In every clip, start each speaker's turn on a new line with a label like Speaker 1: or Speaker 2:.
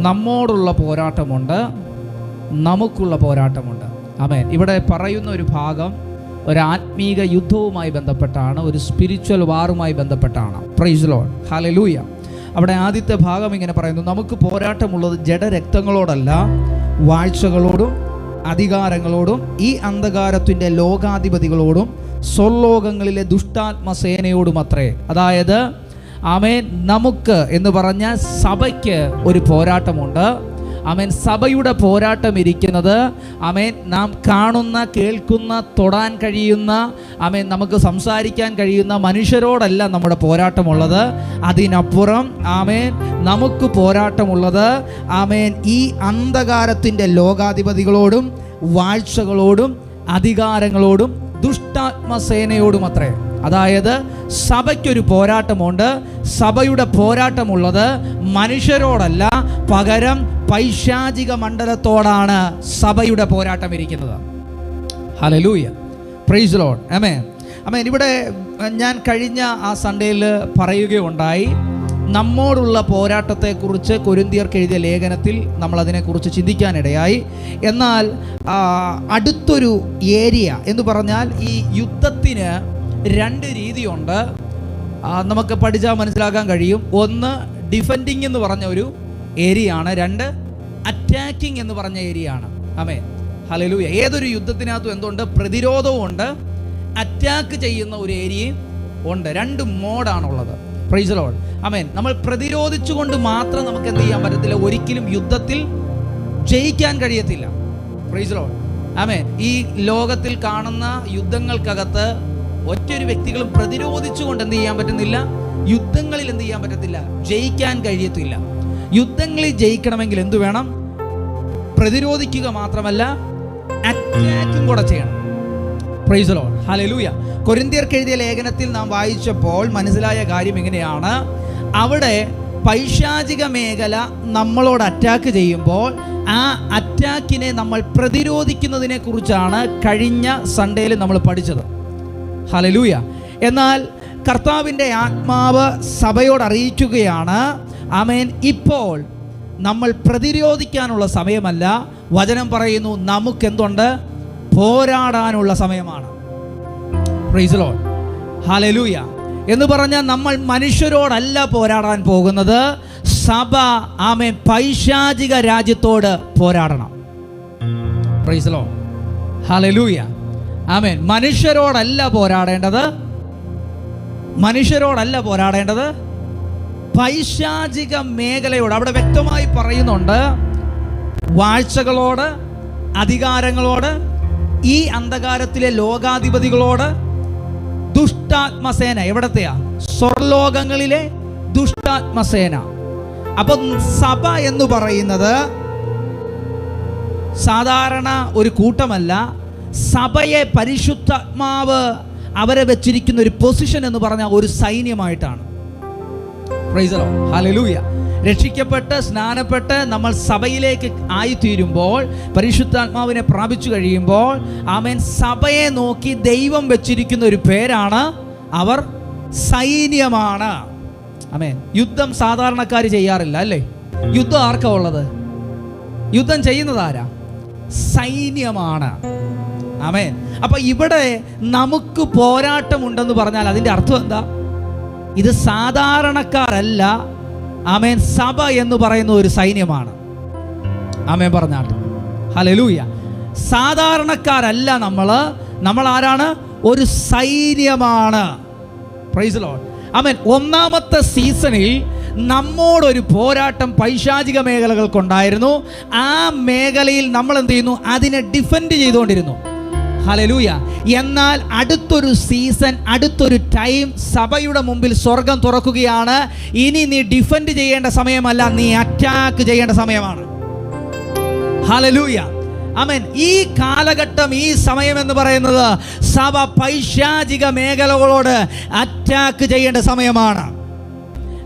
Speaker 1: നമ്മോടുള്ള പോരാട്ടമുണ്ട്, നമുക്കുള്ള പോരാട്ടമുണ്ട്. ആമേൻ. ഇവിടെ പറയുന്ന ഒരു ഭാഗം ഒരു ആത്മീക യുദ്ധവുമായി ബന്ധപ്പെട്ടാണ്, ഒരു സ്പിരിച്വൽ വാറുമായി ബന്ധപ്പെട്ടാണ്. Praise Lord, hallelujah. അവിടെ ആദ്യത്തെ ഭാഗം ഇങ്ങനെ പറയുന്നു, നമുക്ക് പോരാട്ടമുള്ളത് ജഡരക്തങ്ങളോടല്ല, വാഴ്ചകളോടും അധികാരങ്ങളോടും ഈ അന്ധകാരത്തിൻ്റെ ലോകാധിപതികളോടും സ്വർലോകങ്ങളിലെ ദുഷ്ടാത്മസേനയോടും അത്രേ. അതായത് ആമേൻ, നമുക്ക് എന്ന് പറഞ്ഞ സഭയ്ക്ക് ഒരു പോരാട്ടമുണ്ട്. ആമേൻ. സഭയുടെ പോരാട്ടം ഇരിക്കുന്നത് ആമേൻ നാം കാണുന്ന, കേൾക്കുന്ന, തൊടാൻ കഴിയുന്ന, ആമേൻ നമുക്ക് സംസാരിക്കാൻ കഴിയുന്ന മനുഷ്യരോടല്ല നമ്മുടെ പോരാട്ടമുള്ളത്. അതിനപ്പുറം ആമേൻ നമുക്ക് പോരാട്ടമുള്ളത് ആമേൻ ഈ അന്ധകാരത്തിൻ്റെ ലോകാധിപതികളോടും വാഴ്ചകളോടും അധികാരങ്ങളോടും ദുഷ്ടാത്മസേനയോടും അത്രേ. അതായത് സഭയ്ക്കൊരു പോരാട്ടമുണ്ട്. സഭയുടെ പോരാട്ടമുള്ളത് മനുഷ്യരോടല്ല, പകരം പൈശാചിക മണ്ഡലത്തോടാണ് സഭയുടെ പോരാട്ടം ഇരിക്കുന്നത്. ഹല്ലേലൂയ, പ്രൈസ് ലോർഡ്, ആമേൻ. ആമേൻ. ഇവിടെ ഞാൻ കഴിഞ്ഞ ആ സൺഡേയിൽ പറയുകയുണ്ടായി, നമ്മോടുള്ള പോരാട്ടത്തെക്കുറിച്ച് കൊരിന്ത്യർക്ക് എഴുതിയ ലേഖനത്തിൽ നമ്മൾ അതിനെക്കുറിച്ച് ചിന്തിക്കാനിടയായി. എന്നാൽ അടുത്തൊരു ഏരിയ എന്ന് പറഞ്ഞാൽ ഈ യുദ്ധത്തിന് രണ്ട് രീതിയുണ്ട്. നമുക്ക് പഠിച്ചാൽ മനസ്സിലാക്കാൻ കഴിയും. ഒന്ന് ഡിഫെൻഡിങ് എന്ന് പറഞ്ഞ ഒരു ഏരിയയാണ്, രണ്ട് അറ്റാക്കിംഗ് എന്ന് പറഞ്ഞ ഏരിയയാണ്. ആമേൻ, ഹല്ലേലൂയ. ഏതൊരു യുദ്ധത്തിനകത്തും എന്തുണ്ട്? പ്രതിരോധവും ഉണ്ട്, അറ്റാക്ക് ചെയ്യുന്ന ഒരു ഏരിയയും ഉണ്ട്. രണ്ട് മോഡാണുള്ളത്. പ്രൈസ് ദി ലോർഡ്, ആമേൻ. നമ്മൾ പ്രതിരോധിച്ചുകൊണ്ട് മാത്രം നമുക്ക് എന്ത് ചെയ്യാൻ പറ്റത്തില്ല, ഒരിക്കലും യുദ്ധത്തിൽ ജയിക്കാൻ കഴിയത്തില്ല. പ്രൈസ് ദി ലോർഡ്, ആമേൻ. ഈ ലോകത്തിൽ കാണുന്ന യുദ്ധങ്ങൾക്കകത്ത് ഒറ്റൊരു വ്യക്തികളും പ്രതിരോധിച്ചുകൊണ്ട് എന്ത് ചെയ്യാൻ പറ്റുന്നില്ല, യുദ്ധങ്ങളിൽ എന്ത് ചെയ്യാൻ പറ്റത്തില്ല, ജയിക്കാൻ കഴിയത്തില്ല. യുദ്ധങ്ങളിൽ ജയിക്കണമെങ്കിൽ എന്തു വേണം? പ്രതിരോധിക്കുക മാത്രമല്ല, അറ്റാക്കും കൂടെ ചെയ്യണം. പ്രൈസ് ദി ലോർഡ്, ഹല്ലേലൂയ. കൊരിന്ത്യർക്ക് എഴുതിയ ലേഖനത്തിൽ നാം വായിച്ചപ്പോൾ മനസ്സിലായ കാര്യം ഇങ്ങനെയാണ്. അവിടെ പൈശാചിക മേഖല നമ്മളോട് അറ്റാക്ക് ചെയ്യുമ്പോൾ ആ അറ്റാക്കിനെ നമ്മൾ പ്രതിരോധിക്കുന്നതിനെ കുറിച്ചാണ് കഴിഞ്ഞ സൺഡേയിൽ നമ്മൾ പഠിച്ചത്. ഹല്ലേലൂയ. എന്നാൽ കർത്താവിൻ്റെ ആത്മാവ് സഭയോട് അറിയിക്കുകയാണ്, ആമേൻ, ഇപ്പോൾ നമ്മൾ പ്രതിരോധിക്കാനുള്ള സമയമല്ല. വചനം പറയുന്നു നമുക്കെന്തുണ്ട്? പോരാടാനുള്ള സമയമാണ്. Price the lord, hallelujah. എന്ന് പറഞ്ഞാൽ നമ്മൾ മനുഷ്യരോടല്ല പോരാടാൻ പോകുന്നത്. സഭ ആമേൻ പൈശാചിക രാജ്യത്തോട് പോരാടണം. പ്രൈസ് ദി ലോർഡ്, ഹല്ലേലൂയ, ആമേൻ. മനുഷ്യരോടല്ല പോരാടേണ്ടത്, പൈശാചിക മേഖലയോട്. അവിടെ വ്യക്തമായി പറയുന്നുണ്ട്, വാഴ്ചകളോട്, അധികാരങ്ങളോട്, ഈ അന്ധകാരത്തിലെ ലോകാധിപതികളോട്, ദുഷ്ടാത്മസേന. എവിടത്തെയാ? സ്വർലോകങ്ങളിലെ ദുഷ്ടാത്മസേന. അപ്പം സഭ എന്ന് പറയുന്നത് സാധാരണ ഒരു കൂട്ടമല്ല. സഭയെ പരിശുദ്ധാത്മാവ് അവരെ വെച്ചിരിക്കുന്ന ഒരു പൊസിഷൻ എന്ന് പറഞ്ഞാൽ ഒരു സൈന്യമായിട്ടാണ്. പ്രൈസ് ദി ലോർഡ്, ഹല്ലേലൂയ. രക്ഷിക്കപ്പെട്ട് സ്നാനപ്പെട്ട് നമ്മൾ സഭയിലേക്ക് ആയിത്തീരുമ്പോൾ, പരിശുദ്ധാത്മാവിനെ പ്രാപിച്ചു കഴിയുമ്പോൾ, ആമേൻ, സഭയെ നോക്കി ദൈവം വെച്ചിരിക്കുന്ന ഒരു പേരാണ്, അവർ സൈന്യമാണ്. ആമേൻ. യുദ്ധം സാധാരണക്കാർ ചെയ്യാറില്ല, അല്ലേ? യുദ്ധം ആർക്കാ ഉള്ളത്? യുദ്ധം ചെയ്യുന്നത് ആരാ? സൈന്യമാണ്. ആമേൻ. അപ്പൊ ഇവിടെ നമുക്ക് പോരാട്ടമുണ്ടെന്ന് പറഞ്ഞാൽ അതിൻ്റെ അർത്ഥം എന്താ? ഇത് സാധാരണക്കാരല്ല. ആമേൻ. സഭ എന്ന് പറയുന്ന ഒരു സൈന്യമാണ്. ആമേൻ പറഞ്ഞാൽ ഹല്ലേലൂയ. സാധാരണക്കാരല്ല നമ്മൾ ആരാണ്? ഒരു സൈന്യമാണ്. പ്രൈസ് ദി ലോർഡ്, ആമേൻ. ഒന്നാമത്തെ സീസണിൽ നമ്മോടൊരു പോരാട്ടം പൈശാചിക മേഖലകൾക്കുണ്ടായിരുന്നു. ആ മേഖലയിൽ നമ്മൾ എന്ത് ചെയ്യുന്നു? അതിനെ ഡിഫെൻഡ് ചെയ്തുകൊണ്ടിരുന്നു. ഹല്ലേലൂയ. എന്നാൽ അടുത്തൊരു സീസൺ, അടുത്തൊരു ടൈം സഭയുടെ മുമ്പിൽ സ്വർഗം തുറക്കുകയാണ്. ഇനി നീ ഡിഫെൻഡ് ചെയ്യേണ്ട സമയമല്ല, നീ അറ്റാക്ക് ചെയ്യേണ്ട സമയമാണ്. ഹല്ലേലൂയ, ആമേൻ. ഈ കാലഘട്ടം, ഈ സമയം എന്ന് പറയുന്നത് സഭ പൈശാചിക മേഖലകളോട് അറ്റാക്ക് ചെയ്യേണ്ട സമയമാണ്.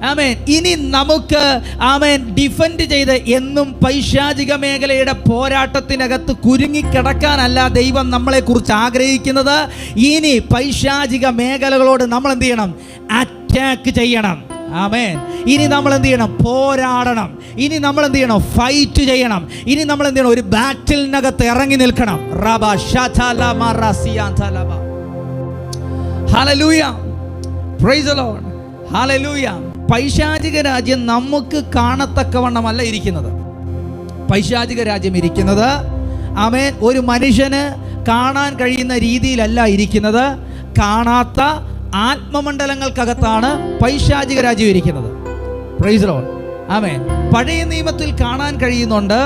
Speaker 1: ആമേൻ. ഇനി നമുക്ക് ആമേൻ ഡിഫെൻഡ് ചെയ്ത് എന്നും പൈശാചിക മേഖലയുടെ പോരാട്ടത്തിനകത്ത് കുരുങ്ങിക്കിടക്കാനല്ല ദൈവം നമ്മളെക്കുറിച്ച് ആഗ്രഹിക്കുന്നത്. ഇനി പൈശാചിക മേഖലകളോട് നമ്മൾ എന്ത് ചെയ്യണം? അറ്റാക്ക് ചെയ്യണം. ആമേൻ. ഇനി നമ്മൾ എന്ത് ചെയ്യണം? പോരാടണം. ഇനി നമ്മൾ എന്ത് ചെയ്യണം? ഫൈറ്റ് ചെയ്യണം. ഇനി നമ്മൾ എന്ത് ചെയ്യണം? ഒരു ബാറ്റിലിനകത്ത് ഇറങ്ങി നിൽക്കണം. Hallelujah, praise the lord, hallelujah. പൈശാചിക രാജ്യം നമുക്ക് കാണത്തക്കവണ്ണമല്ല ഇരിക്കുന്നത്. പൈശാചിക രാജ്യം ഇരിക്കുന്നത്, ആമേൻ, ഒരു മനുഷ്യന് കാണാൻ കഴിയുന്ന രീതിയിലല്ല ഇരിക്കുന്നത്. കാണാത്ത ആത്മമണ്ഡലങ്ങൾക്കകത്താണ് പൈശാചിക രാജ്യം ഇരിക്കുന്നത്. പ്രൈസ് ദി ലോർഡ്, ആമേൻ. പഴയ നിയമത്തിൽ കാണാൻ കഴിയുന്നുണ്ട്.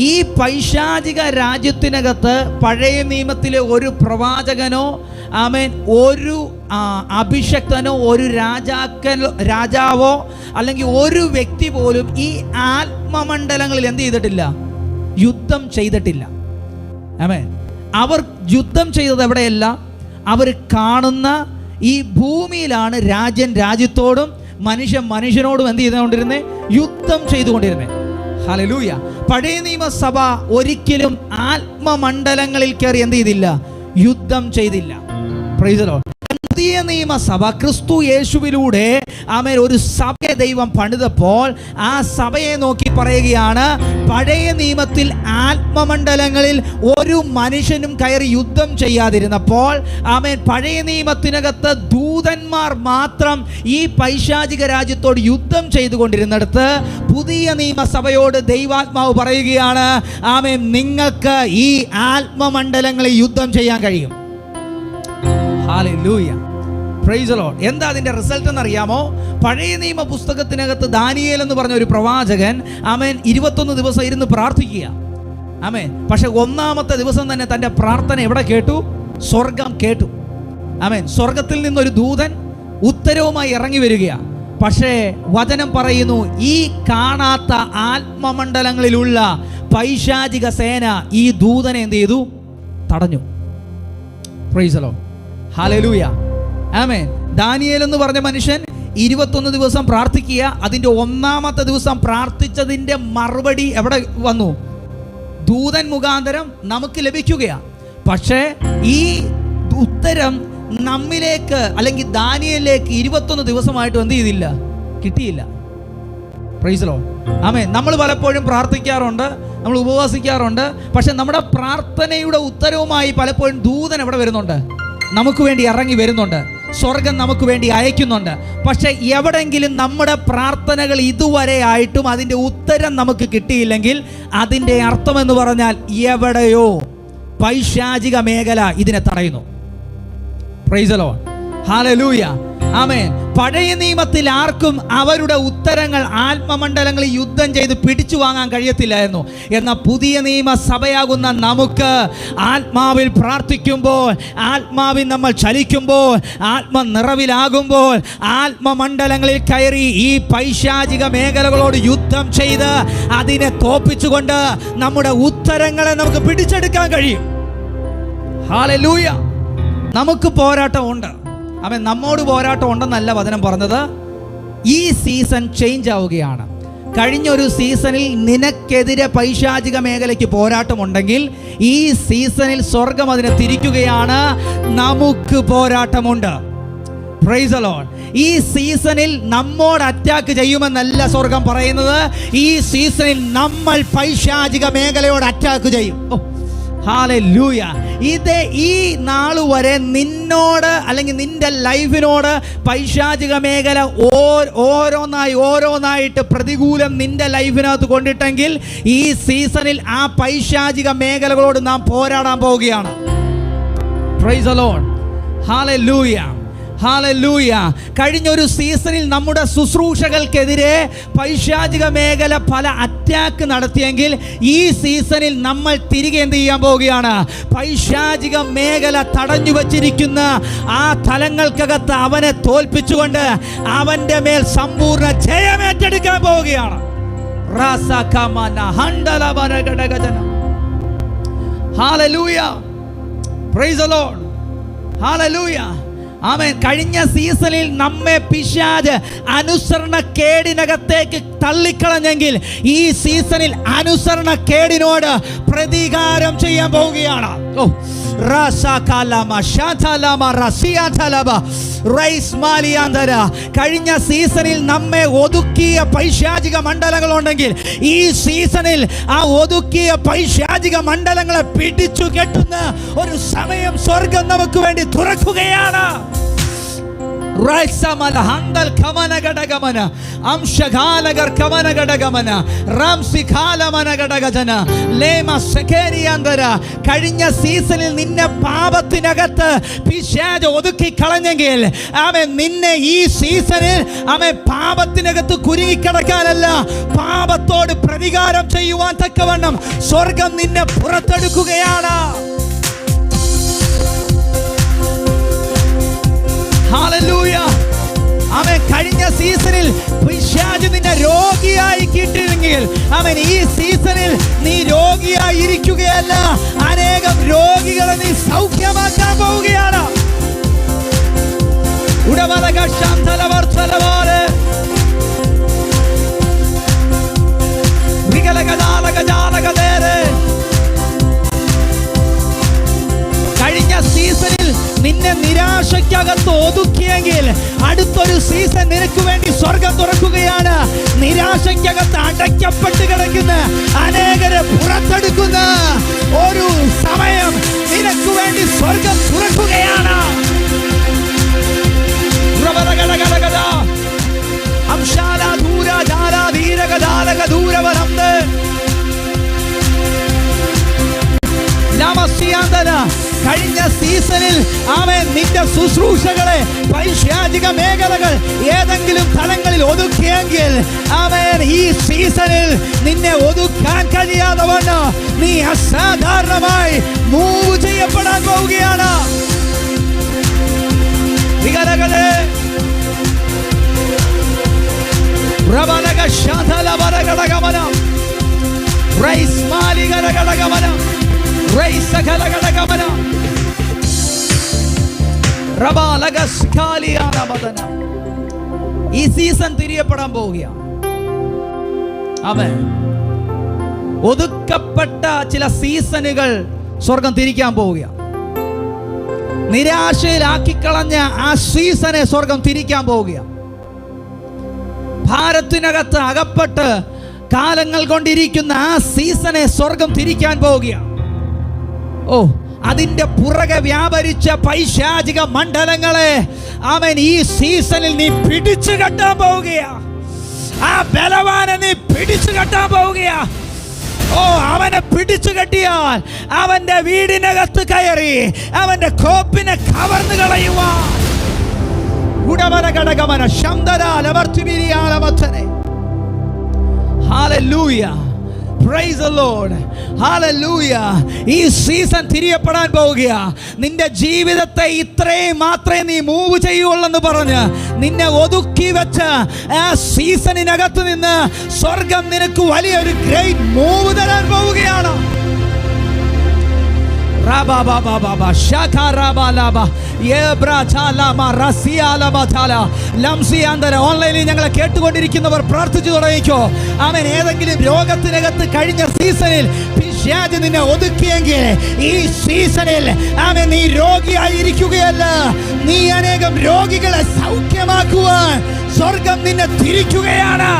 Speaker 1: ഈ പൈശാചിക രാജ്യത്തിനകത്ത് പഴയ നിയമത്തിലെ ഒരു പ്രവാചകനോ, ആമേൻ, ഒരു അഭിഷക്തനോ, ഒരു രാജാവോ അല്ലെങ്കിൽ ഒരു വ്യക്തി പോലും ഈ ആത്മമണ്ഡലങ്ങളിൽ എന്ത് ചെയ്തിട്ടില്ല? യുദ്ധം ചെയ്തിട്ടില്ല. ആമേൻ. അവർ യുദ്ധം ചെയ്തത് എവിടെയല്ല? അവർ കാണുന്ന ഈ ഭൂമിയിലാണ് രാജ്യം രാജ്യത്തോടും മനുഷ്യൻ മനുഷ്യനോടും എന്ത് ചെയ്തുകൊണ്ടിരുന്നേ? യുദ്ധം ചെയ്തുകൊണ്ടിരുന്നേ. ഹല്ലേലൂയ. പഴയ നിയമസഭ ഒരിക്കലും ആത്മമണ്ഡലങ്ങളിൽ കയറി എന്ത് ചെയ്തില്ല? യുദ്ധം ചെയ്തില്ല. Price the Lord. പുതിയ നിയമസഭ ക്രിസ്തു യേശുവിലൂടെ, ആമേൻ, ഒരു സഭയെ ദൈവം പണിതപ്പോൾ ആ സഭയെ നോക്കി പറയുകയാണ്, പഴയ നിയമത്തിൽ ആത്മമണ്ഡലങ്ങളിൽ ഒരു മനുഷ്യനും കയറി യുദ്ധം ചെയ്യാതിരുന്നപ്പോൾ, ആമേൻ, പഴയ നിയമത്തിനകത്ത് ദൂതന്മാർ മാത്രം ഈ പൈശാചിക രാജ്യത്തോട് യുദ്ധം ചെയ്തുകൊണ്ടിരുന്നിടത്ത് പുതിയ നിയമസഭയോട് ദൈവാത്മാവ് പറയുകയാണ്, ആമേൻ, നിങ്ങൾക്ക് ഈ ആത്മമണ്ഡലങ്ങളിൽ യുദ്ധം ചെയ്യാൻ കഴിയും. Hallelujah, praise the Lord. എന്താ അതിന്റെ റിസൾട്ട് എന്നറിയാമോ? പഴയ നിയമ പുസ്തകത്തിനകത്ത് ദാനിയേൽ എന്ന് പറഞ്ഞ ഒരു പ്രവാചകൻ, ആമേൻ, 21 ദിവസം ഇരുന്ന് പ്രാർത്ഥിക്കുക. ആമേൻ. പക്ഷെ 1-ാമത്തെ ദിവസം തന്നെ തൻ്റെ പ്രാർത്ഥന എവിടെ കേട്ടു? സ്വർഗം കേട്ടു. ആമേൻ. സ്വർഗത്തിൽ നിന്നൊരു ദൂതൻ ഉത്തരവുമായി ഇറങ്ങി വരികയാണ്. പക്ഷേ വചനം പറയുന്നു, ഈ കാണാത്ത ആത്മമണ്ഡലങ്ങളിലുള്ള പൈശാചിക സേന ഈ ദൂതനെ എന്ത് ചെയ്തു? തടഞ്ഞു. പ്രൈസ് ദി ലോർഡ്, ഹല്ലേലൂയ, ആമേൻ. ദാനിയേൽ എന്ന് പറഞ്ഞ മനുഷ്യൻ 21 ദിവസം പ്രാർത്ഥിക്കുക. അതിൻ്റെ 1-ാമത്തെ ദിവസം പ്രാർത്ഥിച്ചതിൻ്റെ മറുപടി എവിടെ വന്നു? ദൂതൻ മുഖാന്തരം നമുക്ക് ലഭിക്കുകയാണ്. പക്ഷേ ഈ ഉത്തരം നമ്മിലേക്ക് അല്ലെങ്കിൽ ദാനിയേലിലേക്ക് 21 ദിവസമായിട്ട് എന്ത് ചെയ്തില്ല? കിട്ടിയില്ല. പ്രൈസ് ദി ലോർഡ്, ആമേൻ. നമ്മൾ പലപ്പോഴും പ്രാർത്ഥിക്കാറുണ്ട്, നമ്മൾ ഉപവാസിക്കാറുണ്ട്. പക്ഷെ നമ്മുടെ പ്രാർത്ഥനയുടെ ഉത്തരവുമായി പലപ്പോഴും ദൂതൻ എവിടെ വരുന്നുണ്ട്? നമുക്ക് വേണ്ടി ഇറങ്ങി വരുന്നുണ്ട്. സ്വർഗം നമുക്ക് വേണ്ടി അയക്കുന്നുണ്ട്. പക്ഷെ എവിടെങ്കിലും നമ്മുടെ പ്രാർത്ഥനകൾ ഇതുവരെ ആയിട്ടും അതിൻ്റെ ഉത്തരം നമുക്ക് കിട്ടിയില്ലെങ്കിൽ അതിൻ്റെ അർത്ഥം എന്ന് പറഞ്ഞാൽ എവിടെയോ പൈശാചിക മേഖല ഇതിനെ തടയുന്നു. പ്രൈസ് ദി ലോർഡ്, ഹല്ലേലൂയ, ആമേൻ. പഴയ നിയമത്തിൽ ആർക്കും അവരുടെ ഉത്തരങ്ങൾ ആത്മമണ്ഡലങ്ങളിൽ യുദ്ധം ചെയ്ത് പിടിച്ചു വാങ്ങാൻ കഴിയത്തില്ലായിരുന്നു. എന്നാൽ പുതിയ നിയമസഭയാകുന്ന നമുക്ക് ആത്മാവിൽ പ്രാർത്ഥിക്കുമ്പോൾ, ആത്മാവിൽ നമ്മൾ ചലിക്കുമ്പോൾ, ആത്മനിറവിലാകുമ്പോൾ ആത്മമണ്ഡലങ്ങളിൽ കയറി ഈ പൈശാചിക മേഖലകളോട് യുദ്ധം ചെയ്ത് അതിനെ തോപ്പിച്ചുകൊണ്ട് നമ്മുടെ ഉത്തരങ്ങളെ നമുക്ക് പിടിച്ചെടുക്കാൻ കഴിയും. ഹല്ലേലൂയ. നമുക്ക് പോരാട്ടമുണ്ട്. അവൻ നമ്മോട് പോരാട്ടം ഉണ്ടെന്നല്ല വചനം പറഞ്ഞത്. ഈ സീസൺ ചേഞ്ച് ആവുകയാണ്. കഴിഞ്ഞൊരു സീസണിൽ നിനക്കെതിരെ പൈശാചിക മേഖലയ്ക്ക് പോരാട്ടമുണ്ടെങ്കിൽ ഈ സീസണിൽ സ്വർഗം അതിനെ തിരിക്കുകയാണ്. നമുക്ക് പോരാട്ടമുണ്ട്. Price the Lord. ഈ സീസണിൽ നമ്മോട് അറ്റാക്ക് ചെയ്യുമെന്നല്ല സ്വർഗം പറയുന്നത്. ഈ സീസണിൽ നമ്മൾ പൈശാചിക മേഖലയോട് അറ്റാക്ക് ചെയ്യും. ഹല്ലേലൂയ. ഇത് ഈ നാൾ വരെ നിന്നോട് അല്ലെങ്കിൽ നിന്റെ ലൈഫിനോട് പൈശാചിക മേഖല ഓരോന്നായിട്ട് പ്രതികൂലം നിന്റെ ലൈഫിനകത്ത് കൊണ്ടിട്ടെങ്കിൽ ഈ സീസണിൽ ആ പൈശാചിക മേഖലകളോട് നാം പോരാടാൻ പോവുകയാണ്. പ്രൈസ് ദി ലോർഡ്, ഹല്ലേലൂയ, ഹല്ലേലൂയ. കഴിഞ്ഞൊരു സീസണിൽ നമ്മുടെ ശുശ്രൂഷകൾക്കെതിരെ പൈശാചിക മേഖല പല അറ്റാക്ക് നടത്തിയെങ്കിൽ ഈ സീസണിൽ നമ്മൾ തിരികെ എന്ത് ചെയ്യാൻ പോവുകയാണ്? പൈശാചിക മേഖല തടഞ്ഞു വച്ചിരിക്കുന്ന ആ തലങ്ങൾക്കകത്ത് അവനെ തോൽപ്പിച്ചുകൊണ്ട് അവന്റെ മേൽ സമ്പൂർണ്ണ ജയമേറ്റെടുക്കാൻ പോവുകയാണ്. ഹല്ലേലൂയ, പ്രൈസ് ദി ലോർഡ്, ഹല്ലേലൂയ, ആമേൻ. കഴിഞ്ഞ സീസണിൽ നമ്മെ പിശാച് അനുസരണക്കേടിനകത്തേക്ക് തള്ളിക്കളഞ്ഞെങ്കിൽ ഈ സീസണിൽ അനുസരണക്കേടിനോട് പ്രതികാരം ചെയ്യാൻ പോവുകയാണ്. കഴിഞ്ഞ സീസണിൽ നമ്മെ ഒതുക്കിയ പൈശാചിക മണ്ഡലങ്ങളുണ്ടെങ്കിൽ ഈ സീസണിൽ ആ ഒതുക്കിയ പൈശാചിക മണ്ഡലങ്ങളെ പിടിച്ചു കെട്ടുന്ന ഒരു സമയം സ്വർഗം നമുക്ക് വേണ്ടി തുറക്കുകയാണ്. കഴിഞ്ഞ സീസണിൽ നിന്നെ പാപത്തിനകത്ത് പിശാച് ഒതുക്കി കളഞ്ഞെങ്കിൽ അവൻ നിന്നെ ഈ സീസണിൽ അവൻ പാപത്തിനകത്ത് കുരുങ്ങിക്കിടക്കാനല്ല, പാപത്തോട് പ്രതികാരം ചെയ്യുവാൻ തക്കവണ്ണം സ്വർഗം നിന്നെ പുറത്തെടുക്കുകയാണ്. ഹല്ലേലൂയ. അവൻ കഴിഞ്ഞ സീസണിൽ പിശാച് നിന്നെ രോഗിയായി കിട്ടിയിരുന്നെങ്കിൽ അവൻ ഈ സീസണിൽ നീ രോഗിയായി ഇരിക്കുകയല്ല, അനേകം രോഗികളെ നീ സൗഖ്യമാക്കാൻ പോവുകയാണ്. കഴിഞ്ഞ സീസണിൽ നിന്നെ നിരാശയ്ക്കകത്ത് ഒതുക്കിയെങ്കിൽ അടുത്തൊരു സീസൺ നിനക്ക് വേണ്ടി സ്വർഗം തുറക്കുകയാണ്. നിരാശയ്ക്കകത്ത് അടയ്ക്കപ്പെട്ട് കിടക്കുന്ന അനേകരെ പുറത്തെടുക്കുന്ന ഒരു സമയം നിനക്ക് വേണ്ടി സ്വർഗം തുറക്കുകയാണ്. കഴിഞ്ഞ സീസണിൽ അവൻ നിന്റെ ശുശ്രൂഷകളെ പൈശാചിക മേഖലകൾ ഏതെങ്കിലും തലങ്ങളിൽ ഒതുക്കിയെങ്കിൽ അവൻ ഈ സീസണിൽ നിന്നെ ഒതുക്കാൻ കഴിയാതെ വണ്ണം നീ അസാധാരണമായി മൂവ് ചെയ്യപ്പെടാൻ പോവുകയാണ്. ഈ സീസൺ തിരിയപ്പെടാൻ പോവുകയാണ്. അവൻ ഒതുക്കപ്പെട്ട ചില സീസണുകൾ സ്വർഗം തിരിക്കാൻ പോവുകയാണ്. നിരാശയിലാക്കിക്കളഞ്ഞ ആ സീസണെ സ്വർഗം തിരിക്കാൻ പോവുകയാണ്. ഭാരത്തിനകത്ത് അകപ്പെട്ട് കാലങ്ങൾ കൊണ്ടിരിക്കുന്ന ആ സീസണെ സ്വർഗം തിരിക്കാൻ പോവുകയാണ്. ഓ, അതിന്റെ പുറകെ വ്യാപരിച്ച പൈശാചിക മണ്ഡലങ്ങളെ അവൻ ഈ സീസണിൽ നീ പിടിച്ചു കെട്ടാൻ പോവുകയാ. ആ ബലവാനെ നീ പിടിച്ചു കെട്ടാൻ പോവുകയാ. ഓ, അവനെ പിടിച്ചു കെട്ടിയാൽ അവന്റെ വീടിനകത്ത് കയറി അവന്റെ കോപ്പിനെ കവർന്നു കളയുവാ. Hallelujah. Praise the Lord. Hallelujah. ഈ സീസൺ തിരിയപ്പെടാൻ പോവുകയാ. നിന്റെ ജീവിതത്തെ ഇത്രയും മാത്രമേ നീ മൂവ് ചെയ്യുള്ളെന്ന് പറഞ്ഞ് നിന്നെ ഒതുക്കി വെച്ച ആ സീസണിനകത്ത് നിന്ന് സ്വർഗം നിനക്ക് വലിയൊരു ഗ്രേറ്റ് മൂവ് തരാൻ പോവുകയാണ്. ഓൺലൈനിൽ ഞങ്ങളെ കേട്ടുകൊണ്ടിരിക്കുന്നവർ പ്രാർത്ഥിച്ചു തുടങ്ങിക്കോ. അവൻ ഏതെങ്കിലും രോഗത്തിനകത്ത് കഴിഞ്ഞ സീസണിൽ പിശാച് നിന്നെ ഒതുക്കിയെങ്കിൽ ഈ സീസണിൽ അവൻ നീ രോഗിയായിരിക്കുകയല്ല, നീ അനേകം രോഗികളെ സൗഖ്യമാക്കുവാൻ സ്വർഗം നിന്നെ തിരിക്കുകയാണ്.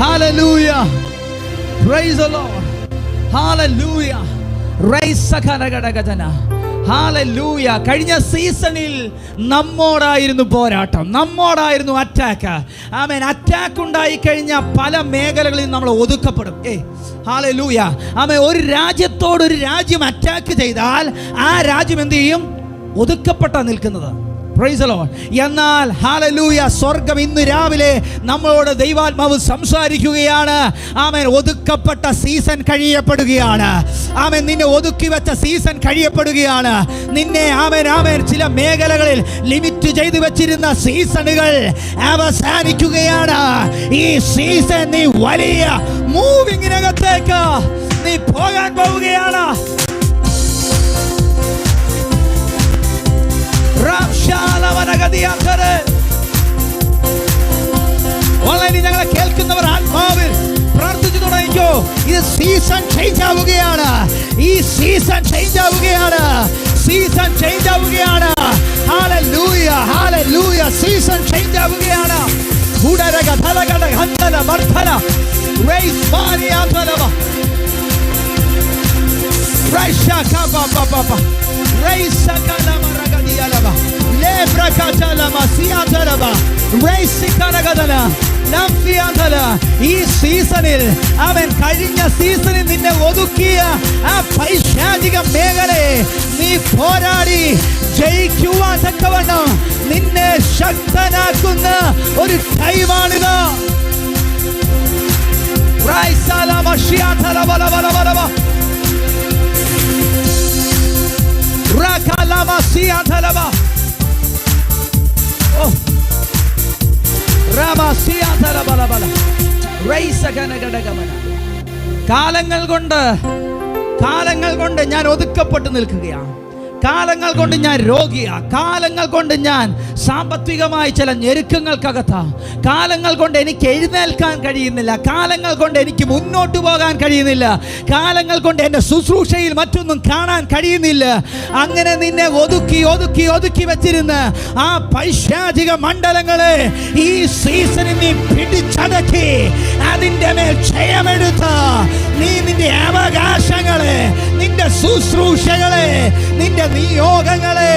Speaker 1: Hallelujah. Praise the Lord. Hallelujah. Hallelujah. കഴിഞ്ഞ സീസണിൽ നമ്മോടായിരുന്നു പോരാട്ടം, നമ്മോടായിരുന്നു അറ്റാക്ക്. ആമേൻ. അറ്റാക്ക് ഉണ്ടായി കഴിഞ്ഞ പല മേഖലകളിൽ നമ്മൾ ഒതുക്കപ്പെടും. ഹല്ലേലൂയ. ആമേൻ. ഒരു രാജ്യത്തോട് ഒരു രാജ്യം അറ്റാക്ക് ചെയ്താൽ ആ രാജ്യം എന്ത് ചെയ്യും? ഒതുക്കപ്പെട്ടാ നിൽക്കുന്നത്. Price the Lord. എന്നാൽ ഹല്ലേലൂയ, സ്വർഗം ഇന്ന് രാവിലെ നമ്മളോട് ദൈവാത്മാവ് സംസാരിക്കുകയാണ്. ആമേൻ. ഒതുക്കപ്പെട്ട സീസൺ കഴിയപ്പെടുകയാണ്. ആമേൻ. നിന്നെ ഒതുക്കി വെച്ച സീസൺ കഴിയപ്പെടുകയാണ്. നിന്നെ ആമേൻ ആമേൻ ചില മേഖലകളിൽ ലിമിറ്റ് ചെയ്തു വെച്ചിരുന്ന സീസണുകൾ അവസാനിക്കുകയാണ്. ഈ സീസൺ നീ വലിയ മൂവിങ്ങിനകത്തേക്ക് നീ പോകാൻ പോവുകയാണ്. ഓൺലൈനിൽ ഞങ്ങളെ കേൾക്കുന്നവർ ആത്മാവിൽ പ്രാർത്ഥിച്ചു തുടങ്ങിക്കോ. ഇത് സീസൺ ചേഞ്ച് ആവുകയാണ്. ഈ സീസൺ ചേഞ്ച് ആവുകയാണ്. സീസൺ ചേഞ്ച് ആവുകയാണ്. ഹല്ലേലൂയ, ഹല്ലേലൂയ. സീസൺ ചേഞ്ച് ആവുകയാണ്. ഉടരക ധലകട ഹന്തല വർധന റൈസ് മാനിയ ധലവ റൈഷ കബ ബബ റൈസ കലമരഗദിയലവ ലേബ്രകതലമ സിയാതലവ റൈസ കരഗദല നംഫിയാതല. ഈ സീസണിൽ അവൻ കഴിഞ്ഞ സീസണിൽ നിന്നെ ഒതുക്കിയ ആ പൈശാചിക മേഖലയെ നീ പോരാടി ജയിക്കുവാൻ തക്കവണ്ണം നിന്നെ ശക്തനാക്കുന്ന ഒരു ടൈമാണിത്. കാലങ്ങൾ കൊണ്ട് ഞാൻ ഒതുക്കപ്പെട്ടു നിൽക്കുകയാണ്. കാലങ്ങൾ കൊണ്ട് ഞാൻ രോഗിയാ. കാലങ്ങൾ കൊണ്ട് ഞാൻ സാമ്പത്തികമായി ചില ഞെരുക്കങ്ങൾക്കകത്താ. കാലങ്ങൾ കൊണ്ട് എനിക്ക് എഴുന്നേൽക്കാൻ കഴിയുന്നില്ല. കാലങ്ങൾ കൊണ്ട് എനിക്ക് മുന്നോട്ട് പോകാൻ കഴിയുന്നില്ല. കാലങ്ങൾ കൊണ്ട് എൻ്റെ ശുശ്രൂഷയിൽ മറ്റൊന്നും കാണാൻ കഴിയുന്നില്ല. അങ്ങനെ നിന്നെ ഒതുക്കി ഒതുക്കി ഒതുക്കി വെച്ചിരുന്ന ആ പൈശാചിക മണ്ഡലങ്ങളെ ഈ സീസണിൽ നീ പിടിച്ചടക്കി അതിൻ്റെ മേൽ ജയമെടുത്ത് നീ നിന്റെ അവകാശങ്ങളെ, നിന്റെ ശുശ്രൂഷകളെ, നിന്റെ നിയോഗങ്ങളെ,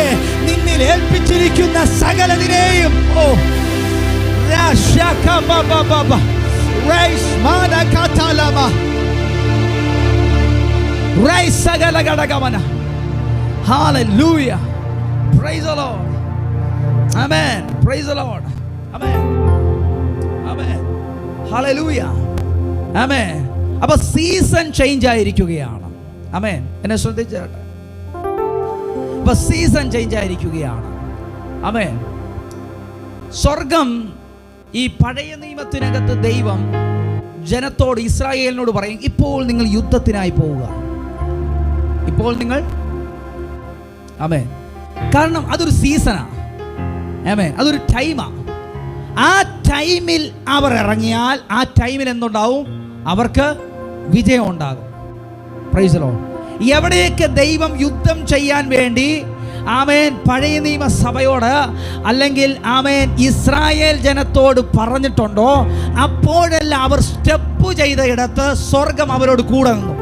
Speaker 1: നിന്നിൽ ഏൽപ്പിച്ചിരിക്കുന്ന സകലതിനെയും Hallelujah. Praise the Lord. Amen. Praise the Lord. Amen. Amen. Hallelujah. Amen. അപ്പൊ സീസൺ ചേഞ്ച് ആയിരിക്കുകയാണ്. ആമേൻ. എന്നെ ശ്രദ്ധിച്ചേട്ടെ. അപ്പൊ സീസൺ ചേഞ്ച് ആയിരിക്കുകയാണ്. ആമേൻ. സ്വർഗം ഈ പഴയ നിയമത്തിനകത്ത് ദൈവം ജനത്തോട്, ഇസ്രായേലിനോട് പറയും, ഇപ്പോൾ നിങ്ങൾ യുദ്ധത്തിനായി പോവുക. ഇപ്പോൾ നിങ്ങൾ, ആമേൻ. കാരണം അതൊരു സീസണാ. ആമേൻ. അതൊരു ടൈമാ. ആ ടൈമിൽ അവർ ഇറങ്ങിയാൽ ആ ടൈമിൽ എന്തുണ്ടാവും? അവർക്ക് വിജയം ഉണ്ടാകും. Price the Lord. എവിടെയൊക്കെ ദൈവം യുദ്ധം ചെയ്യാൻ വേണ്ടി ആമേൻ പഴയ നിയമസഭയോട് അല്ലെങ്കിൽ ആമേൻ ഇസ്രായേൽ ജനത്തോട് പറഞ്ഞിട്ടുണ്ടോ, അപ്പോഴെല്ലാം അവർ സ്റ്റെപ്പ് ചെയ്ത ഇടത്ത് സ്വർഗം അവരോട് കൂടെ നിന്നു.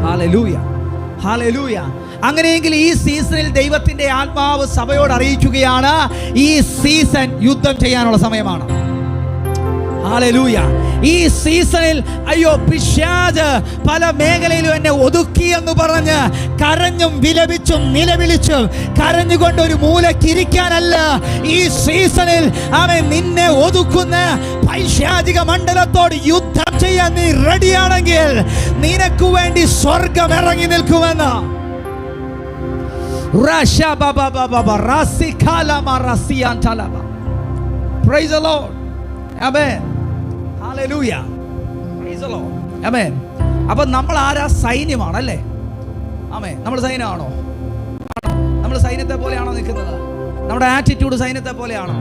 Speaker 1: Hallelujah, hallelujah. അങ്ങനെയെങ്കിൽ ഈ സീസണിൽ ദൈവത്തിന്റെ ആത്മാവ് സഭയോട് അറിയിക്കുകയാണ്, ഈ സീസൺ യുദ്ധം ചെയ്യാനുള്ള സമയമാണ്. ഹല്ലേലൂയ. ഈ സീസണിൽ അയ്യോ പിശാച് പല മേഖലയിലും എന്നെ ഒതുക്കി എന്ന് പറഞ്ഞ് കരഞ്ഞും വിലപിച്ചും നിലവിളിച്ചും കരഞ്ഞുകൊണ്ട് ഒരു മൂലക്കിരിക്കാനല്ല. ഈ സീസണിൽ അവൻ നിന്നെ ഒതുക്കുന്ന പൈശാചിക മണ്ഡലത്തോട് യുദ്ധം ചെയ്യാൻ നീ റെഡിയാണെങ്കിൽ നിനക്ക് വേണ്ടി സ്വർഗം ഇറങ്ങി നിൽക്കുമെന്ന്. Praise the Lord. Amen. Hallelujah. Praise the Lord. Amen. അപ്പോൾ നമ്മൾ ആരാ? സൈന്യമാണല്ലേ? ആമേൻ. നമ്മൾ സൈന്യമാണോ? നമ്മൾ സൈന്യത്തെ പോലെയാണോ നിൽക്കുന്നത്? നമ്മുടെ ആറ്റിറ്റ്യൂഡ് സൈന്യത്തെ പോലെയാണോ?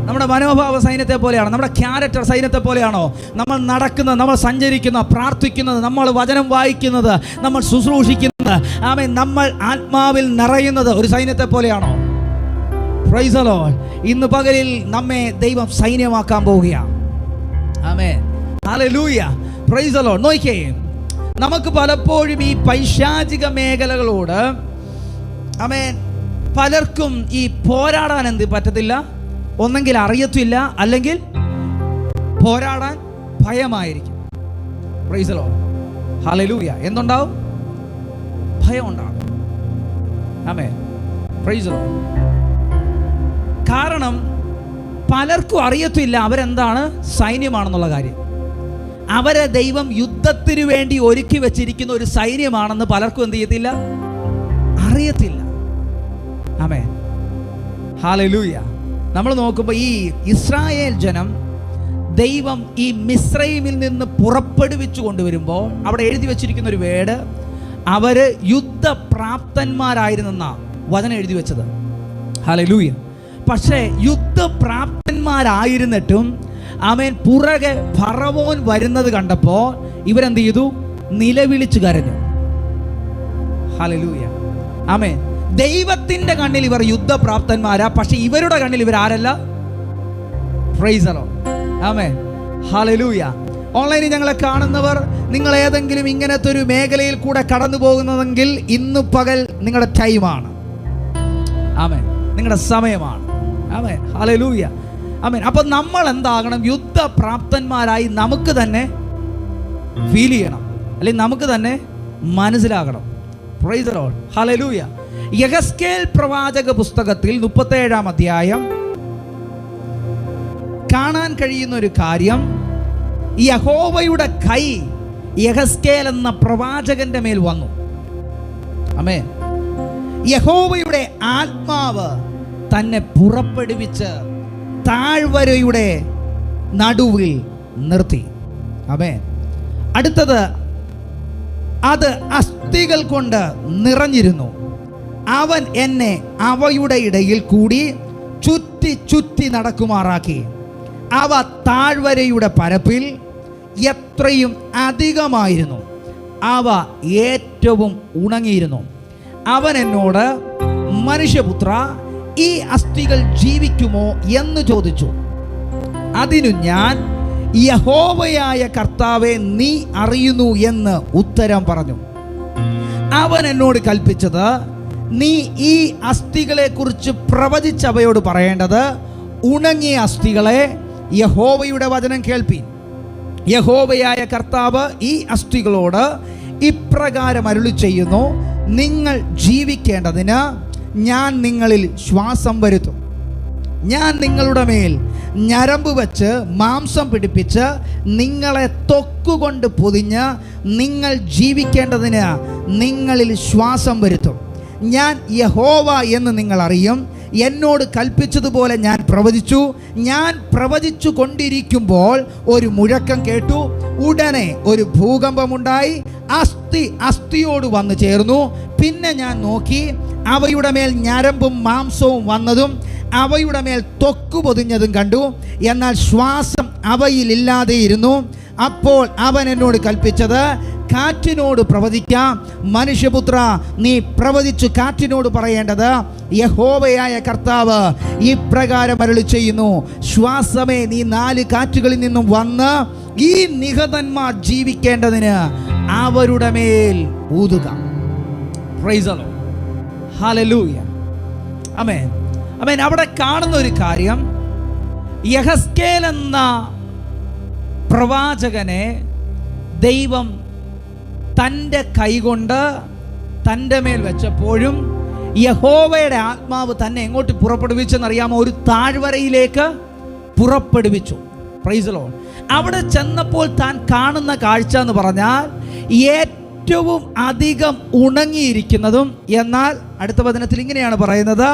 Speaker 1: നമ്മുടെ മനോഭാവ സൈന്യത്തെ പോലെയാണോ? നമ്മുടെ ക്യാരക്ടർ സൈന്യത്തെ പോലെയാണോ? നമ്മൾ നടക്കുന്നത്, നമ്മൾ സഞ്ചരിക്കുന്നത്, പ്രാർത്ഥിക്കുന്നത്, നമ്മൾ വചനം വായിക്കുന്നത്, നമ്മൾ ശുശ്രൂഷിക്കുന്നത്, ആമേൻ, നമ്മൾ ആത്മാവിൽ നിറയുന്നത് ഒരു സൈന്യത്തെ പോലെയാണോ? Price the Lord. ഇന്ന് പകലിൽ നമ്മെ ദൈവം സൈന്യമാക്കാൻ പോവുകയാണ്. ആമേൻ. ഹല്ലേലൂയ. Praise the Lord. നോക്കിക്കേ, നമുക്ക് പലപ്പോഴും ഈ പൈശാചിക മേഖലകളോട് ആമേൻ പലർക്കും ഈ പോരാടാൻ എന്ത് പറ്റത്തില്ല, ഒന്നെങ്കിൽ അറിയത്തില്ല, അല്ലെങ്കിൽ പോരാടാൻ ഭയമായിരിക്കും. Praise the lord. ഹല്ലേലൂയ. എന്തുണ്ടാവും? ഭയം ഉണ്ടാകും. ആമേൻ. Praise the lord. കാരണം പലർക്കും അറിയത്തില്ല അവരെന്താണ് സൈന്യമാണെന്നുള്ള കാര്യം. അവരെ ദൈവം യുദ്ധത്തിന് വേണ്ടി ഒരുക്കി വെച്ചിരിക്കുന്ന ഒരു സൈന്യമാണെന്ന് പലർക്കും എന്ത് ചെയ്യത്തില്ല, അറിയത്തില്ല. ആമേൻ. ഹല്ലേലൂയ. നമ്മൾ നോക്കുമ്പോൾ ഈ ഇസ്രായേൽ ജനം ദൈവം ഈ മിസ്രൈമിൽ നിന്ന് പുറപ്പെടുവിച്ചു കൊണ്ടുവരുമ്പോൾ അവിടെ എഴുതി വെച്ചിരിക്കുന്ന ഒരു വേർഡ്, അവര് യുദ്ധപ്രാപ്തന്മാരായിരുന്നെന്നാ വചനം എഴുതി വെച്ചത്. ഹല്ലേലൂയ. പക്ഷേ യുദ്ധപ്രാപ്തന്മാരായിരുന്നിട്ടും ആമേൻ പുറകെ ഫറവോൻ വരുന്നത് കണ്ടപ്പോൾ ഇവരെന്ത് ചെയ്തു? നിലവിളിച്ചു കരഞ്ഞു. ഹല്ലേലൂയ. ആമേൻ. ദൈവത്തിന്റെ കണ്ണിൽ ഇവർ യുദ്ധപ്രാപ്തന്മാരാ, പക്ഷെ ഇവരുടെ കണ്ണിൽ ഇവരാരല്ല. Praise the lord. ആമേൻ. ഹല്ലേലൂയ. ഓൺലൈനിൽ ഞങ്ങളെ കാണുന്നവർ, നിങ്ങൾ ഏതെങ്കിലും ഇങ്ങനത്തെ ഒരു മേഖലയിൽ കൂടെ കടന്നു പോകുന്നതെങ്കിൽ ഇന്ന് പകൽ നിങ്ങളുടെ ടൈമാണ്. ആമേൻ. നിങ്ങളുടെ സമയമാണ്. ആമേൻ. ഹല്ലേലൂയ. ആമേൻ. അപ്പോൾ നമ്മൾ എന്താകണം? യുദ്ധപ്രാപ്തന്മാരായി നമുക്ക് തന്നെ ഫീൽ ചെയ്യണം, അല്ലെങ്കിൽ നമുക്ക് തന്നെ മനസ്സിലാകണം. Praise the lord. ഹല്ലേലൂയ. യെഹെസ്കേൽ പ്രവാചക പുസ്തകത്തിൽ 37-ാം അധ്യായം കാണാൻ കഴിയുന്ന ഒരു കാര്യം, യഹോവയുടെ കൈ യെഹെസ്കേൽ എന്ന പ്രവാചകന്റെ മേൽ വന്നു. ആമേൻ. യഹോവയുടെ ആത്മാവ് തന്നെ പുറപ്പെടുവിച്ച് താഴ്വരയുടെ നടുവിൽ നിർത്തി. ആമേൻ. അടുത്തത്, അത് അസ്ഥികൾ കൊണ്ട് നിറഞ്ഞിരുന്നു. അവൻ എന്നെ അവയുടെ ഇടയിൽ കൂടി ചുറ്റി ചുറ്റി നടക്കുമാറാക്കി. അവ താഴ്വരയുടെ പരപ്പിൽ എത്രയും അധികമായിരുന്നു. അവ ഏറ്റവും ഉണങ്ങിയിരുന്നു. അവൻ എന്നോട്, മനുഷ്യപുത്ര, ഈ അസ്ഥികൾ ജീവിക്കുമോ എന്ന് ചോദിച്ചു. അതിനു ഞാൻ, യഹോവയായ കർത്താവേ, നീ അറിയുന്നു എന്ന് ഉത്തരം പറഞ്ഞു. അവൻ എന്നോട് കൽപ്പിച്ചത്, നീ ഈ അസ്ഥികളെ കുറിച്ച് പ്രവചിച്ചവയോട് പറയേണ്ടത്, ഉണങ്ങിയ അസ്ഥികളെ, യഹോവയുടെ വചനം കേൾപ്പീൻ. യഹോവയായ കർത്താവ് ഈ അസ്ഥികളോട് ഇപ്രകാരം അരുളി ചെയ്യുന്നു, നിങ്ങൾ ജീവിക്കേണ്ടതിന് ഞാൻ നിങ്ങളിൽ ശ്വാസം വരുത്തും. ഞാൻ നിങ്ങളുടെ മേൽ ഞരമ്പ് വെച്ച് മാംസം പിടിപ്പിച്ച് നിങ്ങളെ ത്വക്കുകൊണ്ട് പൊതിഞ്ഞ് നിങ്ങൾ ജീവിക്കേണ്ടതിന് നിങ്ങളിൽ ശ്വാസം വരുത്തും. ഞാൻ യഹോവ എന്ന് നിങ്ങൾ അറിയും. എന്നോട് കൽപ്പിച്ചതുപോലെ ഞാൻ പ്രവചിച്ചു. ഞാൻ പ്രവചിച്ചു കൊണ്ടിരിക്കുമ്പോൾ ഒരു മുഴക്കം കേട്ടു. ഉടനെ ഒരു ഭൂകമ്പമുണ്ടായി. അസ്ഥി അസ്ഥിയോട് വന്നു ചേർന്നു. പിന്നെ ഞാൻ നോക്കി, അവയുടെ മേൽ ഞരമ്പും മാംസവും വന്നതും അവയുടെ മേൽ ത്വക്ക് പൊതിഞ്ഞതും കണ്ടു. എന്നാൽ ശ്വാസം അവയിലില്ലാതെയിരുന്നു. അപ്പോൾ അവൻ എന്നോട് കൽപ്പിച്ചത്, കാറ്റിനോട് പ്രവചിക്കാം. മനുഷ്യപുത്ര, നീ പ്രവചിച്ചു കാറ്റിനോട് പറയേണ്ടത്, യഹോവയായ കർത്താവ് ഇപ്രകാരം അരുളി ചെയ്യുന്നു, ശ്വാസമേ, നീ 4 കാറ്റുകളിൽ നിന്നും വന്ന് ഈ നിഹതന്മാർ ജീവിക്കേണ്ടതിന് അവരുടെ മേൽ ഊതുക. Praise the lord. ഹല്ലേലൂയ. ആമേൻ. ആമേൻ. അവിടെ കാണുന്ന ഒരു കാര്യം, യെഹെസ്കേൽ എന്ന പ്രവാചകനെ ദൈവം തൻ്റെ കൈകൊണ്ട് തൻ്റെ മേൽ വെച്ചപ്പോഴും യഹോവയുടെ ആത്മാവ് തന്നെ എങ്ങോട്ട് പുറപ്പെടുവിച്ചെന്നറിയാമോ? ഒരു താഴ്വരയിലേക്ക് പുറപ്പെടുവിച്ചു. Price the Lord. അവിടെ ചെന്നപ്പോൾ താൻ കാണുന്ന കാഴ്ച എന്ന് പറഞ്ഞാൽ ഏറ്റവും അധികം ഉണങ്ങിയിരിക്കുന്നതും, എന്നാൽ അടുത്ത വചനത്തിൽ ഇങ്ങനെയാണ് പറയുന്നത്,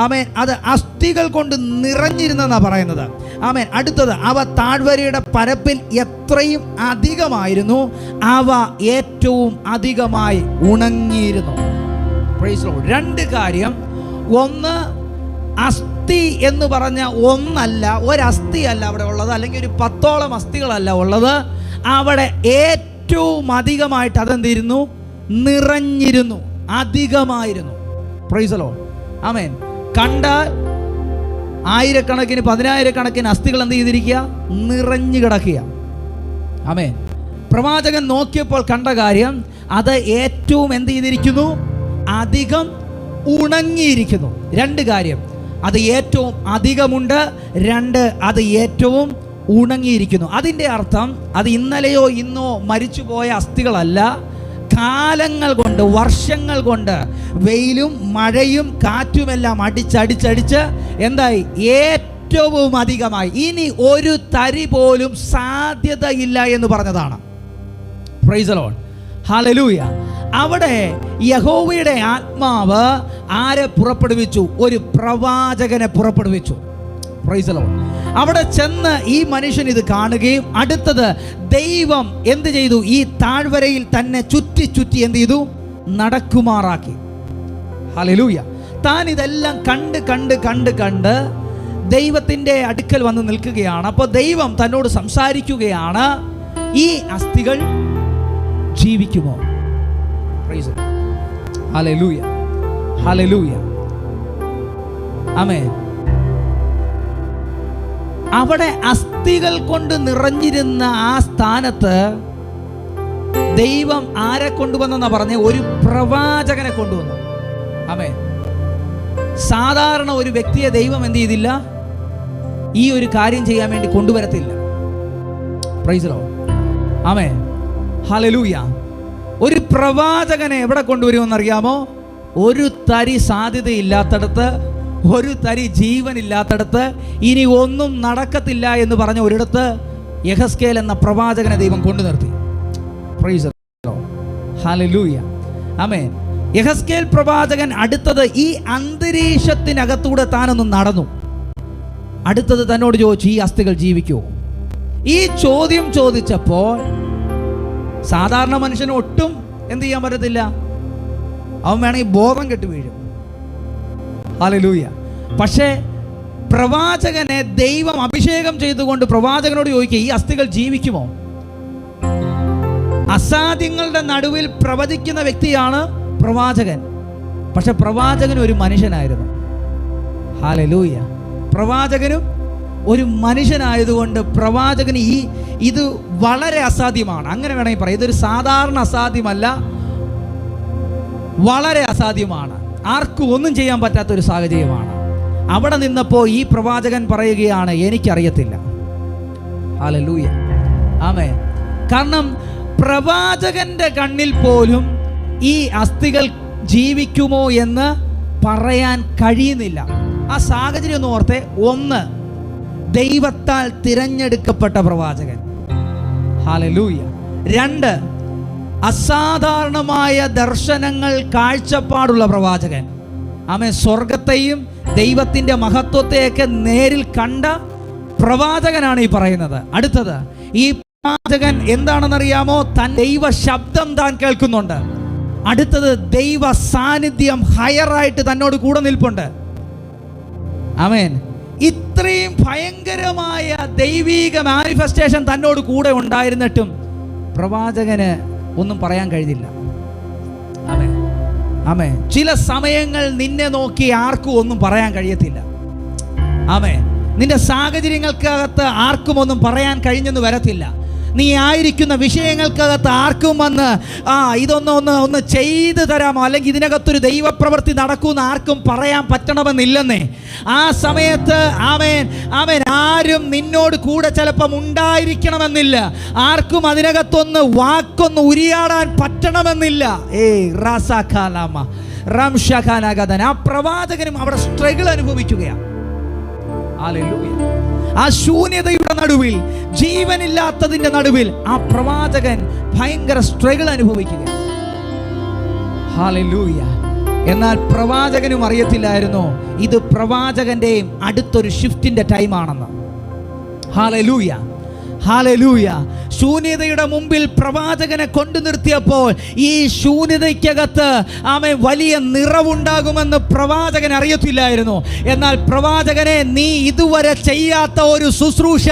Speaker 1: ആമേൻ, അത് അസ്ഥികൾ കൊണ്ട് നിറഞ്ഞിരുന്നെന്നാണ് പറയുന്നത്. ആമേൻ. അടുത്തത്, അവ താഴ്വരയുടെ പരപ്പിൽ എത്രയും അധികമായിരുന്നു. അവ ഏറ്റവും അധികമായി ഉണങ്ങിയിരുന്നു. Price the Lord. 2 കാര്യം. ഒന്ന്, അസ്ഥി എന്ന് പറഞ്ഞ ഒന്നല്ല, ഒരസ്ഥിയല്ല അവിടെ ഉള്ളത്, അല്ലെങ്കിൽ ഒരു 10ഓളം അസ്ഥികളല്ല ഉള്ളത്. അവിടെ ഏറ്റവും അധികമായിട്ട് അതെന്തിരുന്നു? നിറഞ്ഞിരുന്നു, അധികമായിരുന്നു. Praise the lord. ആമേൻ. കണ്ടാൽ ആയിരക്കണക്കിന് 10,000-കണക്കിന് അസ്ഥികൾ എന്ത് ചെയ്തിരിക്കുക? നിറഞ്ഞു കിടക്കുക. ആമേൻ. പ്രവാചകൻ നോക്കിയപ്പോൾ കണ്ട കാര്യം, അത് ഏറ്റവും എന്ത് ചെയ്തിരിക്കുന്നു? അധികം ഉണങ്ങിയിരിക്കുന്നു. 2 കാര്യം, അത് ഏറ്റവും അധികമുണ്ട്. 2, അത് ഏറ്റവും ഉണങ്ങിയിരിക്കുന്നു. അതിൻ്റെ അർത്ഥം അത് ഇന്നലെയോ ഇന്നോ മരിച്ചുപോയ അസ്ഥികളല്ല. കാലങ്ങൾ കൊണ്ട്, വർഷങ്ങൾ കൊണ്ട്, വെയിലും മഴയും കാറ്റുമെല്ലാം അടിച്ചടിച്ചടിച്ച് എന്തായി? ഏറ്റവും അധികമായി. ഇനി ഒരു തരി പോലും സാധ്യതയില്ല എന്ന് പറഞ്ഞതാണ്. Price the lord. ഹല്ലേലൂയ. അവിടെ യഹോവയുടെ ആത്മാവ് ആരെ പുറപ്പെടുവിച്ചു? ഒരു പ്രവാചകനെ പുറപ്പെടുവിച്ചു. Price the Lord. അവിടെ ചെന്ന് ഈ മനുഷ്യൻ ഇത് കാണുകയും, അടുത്തത് ദൈവം എന്ത് ചെയ്തു? ഈ താഴ്വരയിൽ തന്നെ ചുറ്റി ചുറ്റി എന്ത് ചെയ്തു? നടക്കുമാറാക്കി. ഹല്ലേലൂയ. താൻ ഇതെല്ലാം കണ്ട് ദൈവത്തിൻ്റെ അടുക്കൽ വന്ന് നിൽക്കുകയാണ്. അപ്പോൾ ദൈവം തന്നോട് സംസാരിക്കുകയാണ്, ഈ അസ്ഥികൾ ജീവിക്കുമോ? Praise the lord. ഹല്ലേലൂയ, ഹല്ലേലൂയ, ആമേൻ. അവിടെ അസ്ഥികൾ കൊണ്ട് നിറഞ്ഞിരുന്ന ആ സ്ഥാനത്ത് ദൈവം ആരെ കൊണ്ടുവന്നെന്നാ പറഞ്ഞ? ഒരു പ്രവാചകനെ കൊണ്ടുവന്നു. ആമേൻ. സാധാരണ ഒരു വ്യക്തിയെ ദൈവം എന്ത് ചെയ്തില്ല? ഈ ഒരു കാര്യം ചെയ്യാൻ വേണ്ടി കൊണ്ടുവരത്തില്ല. പ്രൈസ് ദി ലോർഡ്, ആമേൻ, ഹല്ലേലൂയ. ഒരു പ്രവാചകനെ എവിടെ കൊണ്ടുവരുമെന്നറിയാമോ? ഒരു തരി സാധ്യതയില്ലാത്തടത്ത്, ഒരു തരി ജീവനില്ലാത്തടത്ത്, ഇനി ഒന്നും നടക്കത്തില്ല എന്ന് പറഞ്ഞ ഒരിടത്ത് യെഹസ്കേൽ എന്ന പ്രവാചകനെ ദൈവം കൊണ്ടു നിർത്തി. പ്രൈസ് ദി ലോർഡ്, ഹല്ലേലൂയ, ആമേൻ. യെഹസ്കേൽ പ്രവാചകൻ അടുത്തത് ഈ അന്തരീക്ഷത്തിനകത്തൂടെ താനൊന്ന് നടന്നു. അടുത്തത് തന്നോട് ചോദിച്ചു, ഈ അസ്ഥികൾ ജീവിക്കുമോ? ഈ ചോദ്യം ചോദിച്ചപ്പോൾ സാധാരണ മനുഷ്യന് ഒട്ടും എന്ത് ചെയ്യാൻ പറ്റത്തില്ല. അവൻ വേണമെങ്കിൽ ബോധം കെട്ട് വീഴും. ഹല്ലേലൂയ. പക്ഷേ പ്രവാചകനെ ദൈവം അഭിഷേകം ചെയ്തുകൊണ്ട് പ്രവാചകനോട് ചോദിക്കുക, ഈ അസ്ഥികൾ ജീവിക്കുമോ? അസാധ്യങ്ങളുടെ നടുവിൽ പ്രവചിക്കുന്ന വ്യക്തിയാണ് പ്രവാചകൻ. പക്ഷെ പ്രവാചകൻ ഒരു മനുഷ്യനായിരുന്നു. ഹല്ലേലൂയ. പ്രവാചകനും ഒരു മനുഷ്യനായതുകൊണ്ട് പ്രവാചകന് ഇത് വളരെ അസാധ്യമാണ്. അങ്ങനെ വേണമെങ്കിൽ പറയാം. ഇതൊരു സാധാരണ അസാധ്യമല്ല, വളരെ അസാധ്യമാണ്. ആർക്കും ഒന്നും ചെയ്യാൻ പറ്റാത്തൊരു സാഹചര്യമാണ്. അവിടെ നിന്നപ്പോൾ ഈ പ്രവാചകൻ പറയുകയാണ്, എനിക്കറിയത്തില്ല. ഹല്ലേലൂയ, ആമേൻ. കാരണം പ്രവാചകന്റെ കണ്ണിൽ പോലും ഈ അസ്ഥികൾ ജീവിക്കുമോ എന്ന് പറയാൻ കഴിയുന്നില്ല. ആ സാഹചര്യം ഒന്ന് ഓർത്തെ. ഒന്ന്, ദൈവത്താൽ തിരഞ്ഞെടുക്കപ്പെട്ട പ്രവാചകൻ. ഹല്ലേലൂയ. രണ്ട്, അസാധാരണമായ ദർശനങ്ങൾ, കാഴ്ചപ്പാടുള്ള പ്രവാചകൻ. ആമേൻ. സ്വർഗത്തെയും ദൈവത്തിൻ്റെ മഹത്വത്തെയൊക്കെ നേരിൽ കണ്ട പ്രവാചകനാണ് ഈ പറയുന്നത്. അടുത്തത്, ഈ പ്രവാചകൻ എന്താണെന്നറിയാമോ? താൻ ദൈവ ശബ്ദം താൻ കേൾക്കുന്നുണ്ട്. അടുത്തത്, ദൈവ സാന്നിധ്യം ഹയറായിട്ട് തന്നോട് കൂടെ നിൽപ്പുണ്ട്. ആമേൻ. ഇത്രയും ഭയങ്കരമായ ദൈവീക മാനിഫെസ്റ്റേഷൻ തന്നോട് കൂടെ ഉണ്ടായിരുന്നിട്ടും പ്രവാചകന് ഒന്നും പറയാൻ കഴിഞ്ഞില്ല. ആമേൻ, ആമേൻ. ചില സമയങ്ങൾ നിന്നെ നോക്കി ആർക്കും ഒന്നും പറയാൻ കഴിയത്തില്ല. ആമേൻ. നിന്റെ സാഹചര്യങ്ങൾക്കകത്ത് ആർക്കും ഒന്നും പറയാൻ കഴിഞ്ഞെന്ന് വരത്തില്ല. നീ ആയിരിക്കുന്ന വിഷയങ്ങൾക്കകത്ത് ആർക്കും വന്ന് ഇതൊന്ന് ചെയ്തു തരാമോ, അല്ലെങ്കിൽ ഇതിനകത്തൊരു ദൈവപ്രവൃത്തി നടക്കുമെന്ന് ആർക്കും പറയാൻ പറ്റണമെന്നില്ലെന്നേ. ആ സമയത്ത് ആമേൻ, ആമേൻ, ആരും നിന്നോട് കൂടെ ചിലപ്പം ഉണ്ടായിരിക്കണമെന്നില്ല. ആർക്കും അതിനകത്തൊന്ന് വാക്കൊന്ന് ഉരിയാടാൻ പറ്റണമെന്നില്ല. ആ പ്രവാചകനും അവിടെ സ്ട്രഗിൾ അനുഭവിക്കുകയാണ്. ഹല്ലേലൂയ. ആ ശൂന്യതയുടെ നടുവിൽ, ജീവനില്ലാത്തതിന്റെ നടുവിൽ ആ പ്രവാചകൻ ഭയങ്കര സ്ട്രഗിൾ അനുഭവിക്കുക. ഹല്ലേലൂയ. എന്നാൽ പ്രവാചകനും അറിയത്തില്ലായിരുന്നു ഇത് പ്രവാചകന്റെയും അടുത്തൊരു ഷിഫ്റ്റിന്റെ ടൈമാണെന്ന്. Hallelujah, hallelujah. ശൂന്യതയുടെ മുമ്പിൽ പ്രവാചകനെ കൊണ്ടു നിർത്തിയപ്പോൾ ഈ ശൂന്യതയ്ക്കകത്ത് ആമേൻ വലിയ നിറവുണ്ടാകുമെന്ന് പ്രവാചകൻ അറിയത്തില്ലായിരുന്നു. എന്നാൽ പ്രവാചകനെ, നീ ഇതുവരെ ചെയ്യാത്ത ഒരു ശുശ്രൂഷ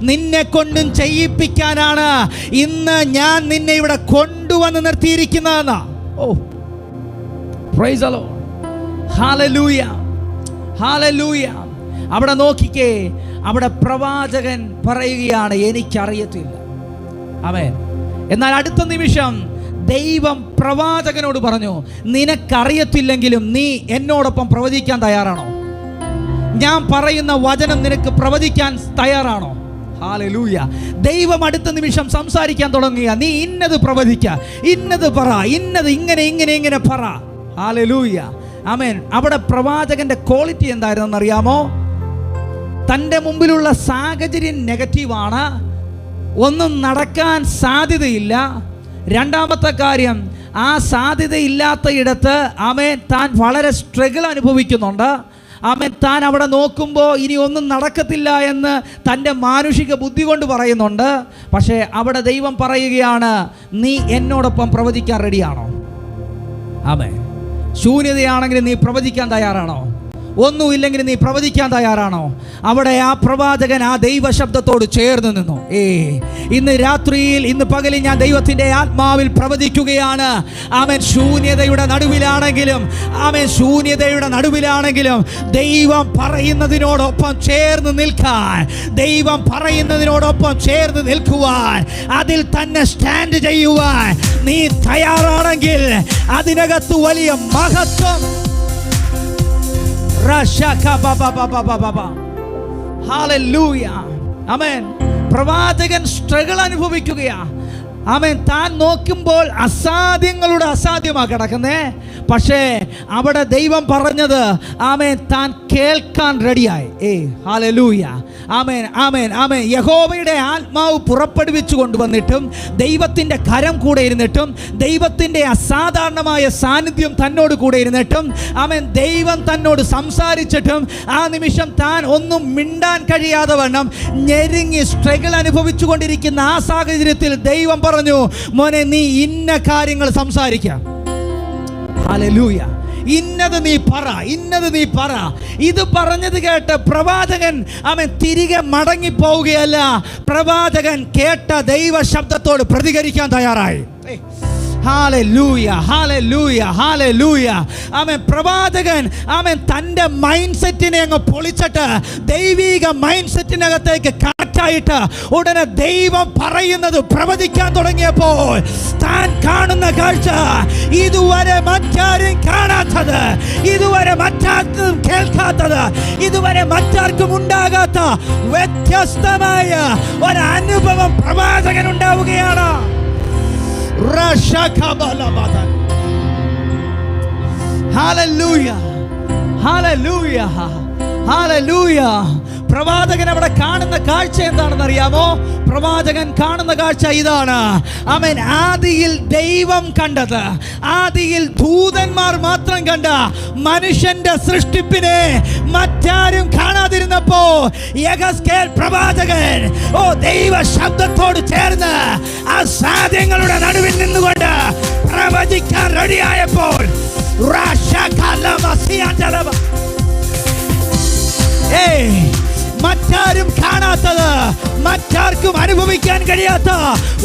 Speaker 1: നിന്നെ കൊണ്ടും ചെയ്യിപ്പിക്കാനാണ് ഇന്ന് ഞാൻ നിന്നെ ഇവിടെ കൊണ്ടുവന്ന് നിർത്തിയിരിക്കുന്നതെന്ന്. ഓ, പ്രൈസ് ദി ലോർഡ്. ഹല്ലേലൂയ, ഹല്ലേലൂയ. അവിടെ നോക്കിക്കേ, അവിടെ പ്രവാചകൻ പറയുകയാണ്, എനിക്കറിയത്തില്ല. ആമേൻ. എന്നാൽ അടുത്ത നിമിഷം ദൈവം പ്രവാചകനോട് പറഞ്ഞു, നിനക്കറിയത്തില്ലെങ്കിലും നീ എന്നോടൊപ്പം പ്രവചിക്കാൻ തയ്യാറാണോ? ഞാൻ പറയുന്ന വചനം നിനക്ക് പ്രവചിക്കാൻ തയ്യാറാണോ? ഹല്ലേലൂയ. ദൈവം അടുത്ത നിമിഷം സംസാരിക്കാൻ തുടങ്ങിയ, നീ ഇന്നത് പ്രവചിക്ക, ഇന്നത് പറ, ഇന്നത് ഇങ്ങനെ പറ. ഹല്ലേലൂയ, ആമേൻ. അവിടെ പ്രവാചകന്റെ ക്വാളിറ്റി എന്തായിരുന്നെന്ന് അറിയാമോ? തൻ്റെ മുമ്പിലുള്ള സാഹചര്യം നെഗറ്റീവാണ്, ഒന്നും നടക്കാൻ സാധ്യതയില്ല. രണ്ടാമത്തെ കാര്യം, ആ സാധ്യതയില്ലാത്ത ഇടത്ത് ആമേൻ താൻ വളരെ സ്ട്രഗിൾ അനുഭവിക്കുന്നുണ്ട്. ആമേൻ. താൻ അവിടെ നോക്കുമ്പോൾ ഇനി ഒന്നും നടക്കത്തില്ല എന്ന് തൻ്റെ മാനുഷിക ബുദ്ധി കൊണ്ട് പറയുന്നുണ്ട്. പക്ഷേ അവിടെ ദൈവം പറയുകയാണ്, നീ എന്നോടൊപ്പം പ്രവചിക്കാൻ റെഡിയാണോ? ആമേൻ. ശൂന്യതയാണെങ്കിൽ നീ പ്രവചിക്കാൻ തയ്യാറാണോ? ഒന്നുമില്ലെങ്കിൽ നീ പ്രവചിക്കാൻ തയ്യാറാണോ? അവിടെ ആ പ്രവാചകൻ ആ ദൈവശബ്ദത്തോട് ചേർന്ന് നിന്നു. ഇന്ന് രാത്രിയിൽ, ഇന്ന് പകലിൽ ഞാൻ ദൈവത്തിൻ്റെ ആത്മാവിൽ പ്രവചിക്കുകയാണ്. ആമേൻ. ശൂന്യതയുടെ നടുവിലാണെങ്കിലും, ആമേൻ, ശൂന്യതയുടെ നടുവിലാണെങ്കിലും ദൈവം പറയുന്നതിനോടൊപ്പം ചേർന്ന് നിൽക്കാൻ, ദൈവം പറയുന്നതിനോടൊപ്പം ചേർന്ന് നിൽക്കുവാൻ, അതിൽ തന്നെ സ്റ്റാൻഡ് ചെയ്യുവാൻ നീ തയ്യാറാണെങ്കിൽ അതിനകത്ത് വലിയ മഹത്വം. ഹല്ലേലൂയ. ആമേൻ. പ്രവാചകൻ സ്ട്രഗിൾ അനുഭവിക്കുകയാ. ആമേൻ. താൻ നോക്കുമ്പോൾ അസാധ്യങ്ങളുടെ അസാധ്യമാ കിടക്കുന്നേ. പക്ഷേ അവിടെ ദൈവം പറഞ്ഞത്, ആമേൻ, താൻ കേൾക്കാൻ റെഡിയായി. ഹല്ലേലൂയ. ആമേൻ, ആമേൻ, ആമേൻ. യഹോവയുടെ ആത്മാവ് പുറപ്പെടുവിച്ചു കൊണ്ടുവന്നിട്ടും, ദൈവത്തിൻ്റെ കരം കൂടെ ഇരുന്നിട്ടും, ദൈവത്തിൻ്റെ അസാധാരണമായ സാന്നിധ്യം തന്നോട് കൂടെ ഇരുന്നിട്ടും, ആമേൻ, ദൈവം തന്നോട് സംസാരിച്ചിട്ടും ആ നിമിഷം താൻ ഒന്നും മിണ്ടാൻ കഴിയാതെ വണ്ണം ഞെരുങ്ങി സ്ട്രഗിൾ അനുഭവിച്ചു കൊണ്ടിരിക്കുന്ന ആ സാഹചര്യത്തിൽ ദൈവം പറഞ്ഞു, മോനെ, നീ ഇന്ന കാര്യങ്ങൾ സംസാരിക്കാം. ഹല്ലേലൂയ. ഇന്നത് നീ പറ, ഇന്നത് നീ പറ. ഇത് പറഞ്ഞത് കേട്ട് പ്രവാചകൻ അവൻ തിരികെ മടങ്ങിപ്പോവുകയല്ല, പ്രവാചകൻ കേട്ട ദൈവ ശബ്ദത്തോട് പ്രതികരിക്കാൻ തയ്യാറായി. ഹല്ലേലൂയ, ഹല്ലേലൂയ, ഹല്ലേലൂയ. ആമേൻ. പ്രവാചകൻ ആമേൻ തൻ്റെ മൈൻഡ് സെറ്റിനെ അങ്ങ് പൊളിച്ചിട്ട് ദൈവിക മൈൻഡ് സെറ്റിനകത്തേക്ക് കണക്റ്റായിട്ട് ഉടനെ ദൈവം പറയുന്നത് പ്രവചിക്കാൻ തുടങ്ങിയപ്പോൾ താൻ കാണുന്ന കാഴ്ച ഇതുവരെ മറ്റാരും കാണാത്തത്, ഇതുവരെ മറ്റാർക്കും കേൾക്കാത്തത്, ഇതുവരെ മറ്റാർക്കും ഉണ്ടാകാത്ത വ്യത്യസ്തമായ ഒരനുഭവം പ്രവാചകൻ ഉണ്ടാവുകയാണ്. Hallelujah, hallelujah, hallelujah. പ്രവാചകൻ അവിടെ കാണുന്ന കാഴ്ച എന്താണെന്ന് അറിയാമോ? പ്രവാചകൻ കാണുന്ന കാഴ്ച ഇതാണ്. ആമേൻ. ആദിയിൽ ദൈവം കണ്ടത്, ആദിയിൽ ദൂതന്മാർ മാത്രം കണ്ട മനുഷ്യന്റെ സൃഷ്ടിപ്പിനെ മറ്റാരും കാണാതിരുന്നപ്പോ യെഹെസ്കേൽ പ്രവാചകൻ ദൈവ ശബ്ദത്തോട് ചേർന്ന് അസാധ്യങ്ങളുടെ നടുവിൽ നിന്നുകൊണ്ട് പ്രവചിക്കാൻ റെഡിയായപ്പോൾ മറ്റാരും കാണാത്തത്, മറ്റാർക്കും അനുഭവിക്കാൻ കഴിയാത്ത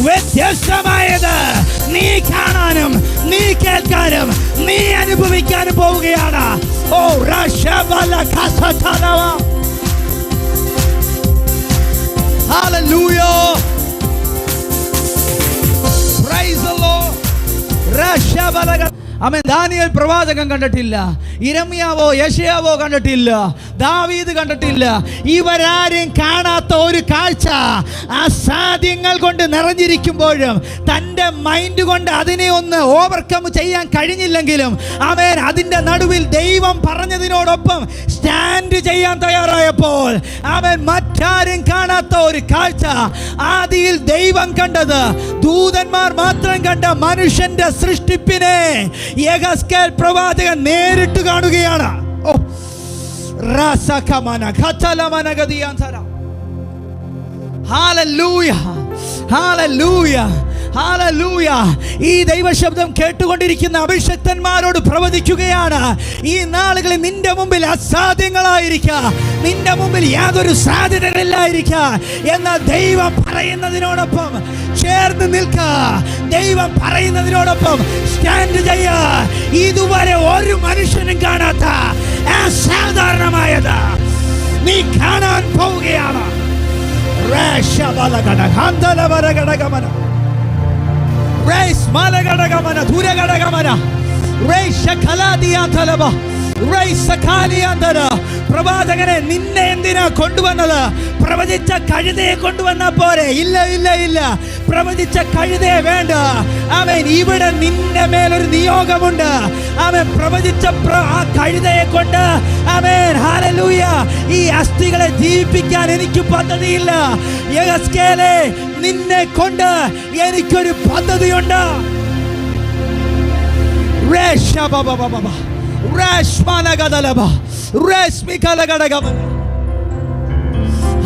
Speaker 1: വ്യത്യസ്തമായത് നീ കാണാനും നീ കേൾക്കാനും നീ അനുഭവിക്കാനും പോവുകയാണ്. Hallelujah. Praise the Lord. Amen. Daniel പ്രവാചകൻ കണ്ടിട്ടില്ല, യിരെമ്യാവോ യെശയ്യാവോ കണ്ടിട്ടില്ല, ദാവീദ് കണ്ടിട്ടില്ല. ഇവരാരും കാണാത്ത ഒരു കാഴ്ച അസാധ്യങ്ങൾ കൊണ്ട് നിറഞ്ഞിരിക്കുമ്പോഴും തൻ്റെ മൈൻഡ് കൊണ്ട് അതിനെ ഒന്ന് ഓവർകം ചെയ്യാൻ കഴിഞ്ഞില്ലെങ്കിലും ആമേൻ അതിൻ്റെ നടുവിൽ ദൈവം പറഞ്ഞതിനോടൊപ്പം സ്റ്റാൻഡ് ചെയ്യാൻ തയ്യാറായപ്പോൾ ആമേൻ മറ്റാരും കാണാത്ത ഒരു കാഴ്ച ആദിയിൽ ദൈവം കണ്ടത്, ദൂതന്മാർ മാത്രം കണ്ട മനുഷ്യന്റെ സൃഷ്ടിപ്പിനെ യെഹെസ്കേൽ പ്രവാചകൻ നേരിട്ട് കാണുകയാണ്. ഹല്ലേലൂയ, ഹല്ലേലൂയ, ഹല്ലേലൂയ. ഈ ദൈവശബ്ദം കേട്ടുകൊണ്ടിരിക്കുന്ന അഭിഷക്തന്മാരോട് പ്രവചിക്കുകയാണ്, ഈ നാളുകളിൽ നിന്റെ മുമ്പിൽ അസാധ്യങ്ങളായിരിക്കാം, നിന്റെ മുമ്പിൽ യാതൊരു സാധ്യതകളില്ലായിരിക്കാം. എന്നാൽ ദൈവം പറയുന്നതിനോടൊപ്പം ചേർന്ന് നിൽക്ക, ദൈവം പറയുന്നതിനോടൊപ്പം സ്റ്റാൻഡ് ചെയ്യ. ഇതുവരെ ഒരു മനുഷ്യനും കാണാത്ത അസാധാരണമായത് നീ കാണാൻ പോവുകയാണ്. പ്രവാചകനെ നിന്നെ എന്തിനാ കൊണ്ടുവന്നത്? പ്രവചിച്ച കഴുതയെ കൊണ്ടുവന്ന പോരെ? ഇല്ല ഇല്ല ഇല്ല, പ്രവചിച്ച കഴുതയെ വേണ്ട. ആമേൻ. ഇവിടെ നിന്റെ മേലൊരു നിയോഗമുണ്ട്. ആമേൻ. പ്രവചിച്ച ആ കഴുതയെ കൊണ്ട് ആമേൻ ഹല്ലേലൂയ ഈ അസ്ഥികളെ ജീവിപ്പിക്കാൻ എനിക്ക് പദ്ധതിയില്ല. യെഹെസ്കേലേ, നിന്നെ കൊണ്ട് എനിക്കൊരു പദ്ധതിയുണ്ട്.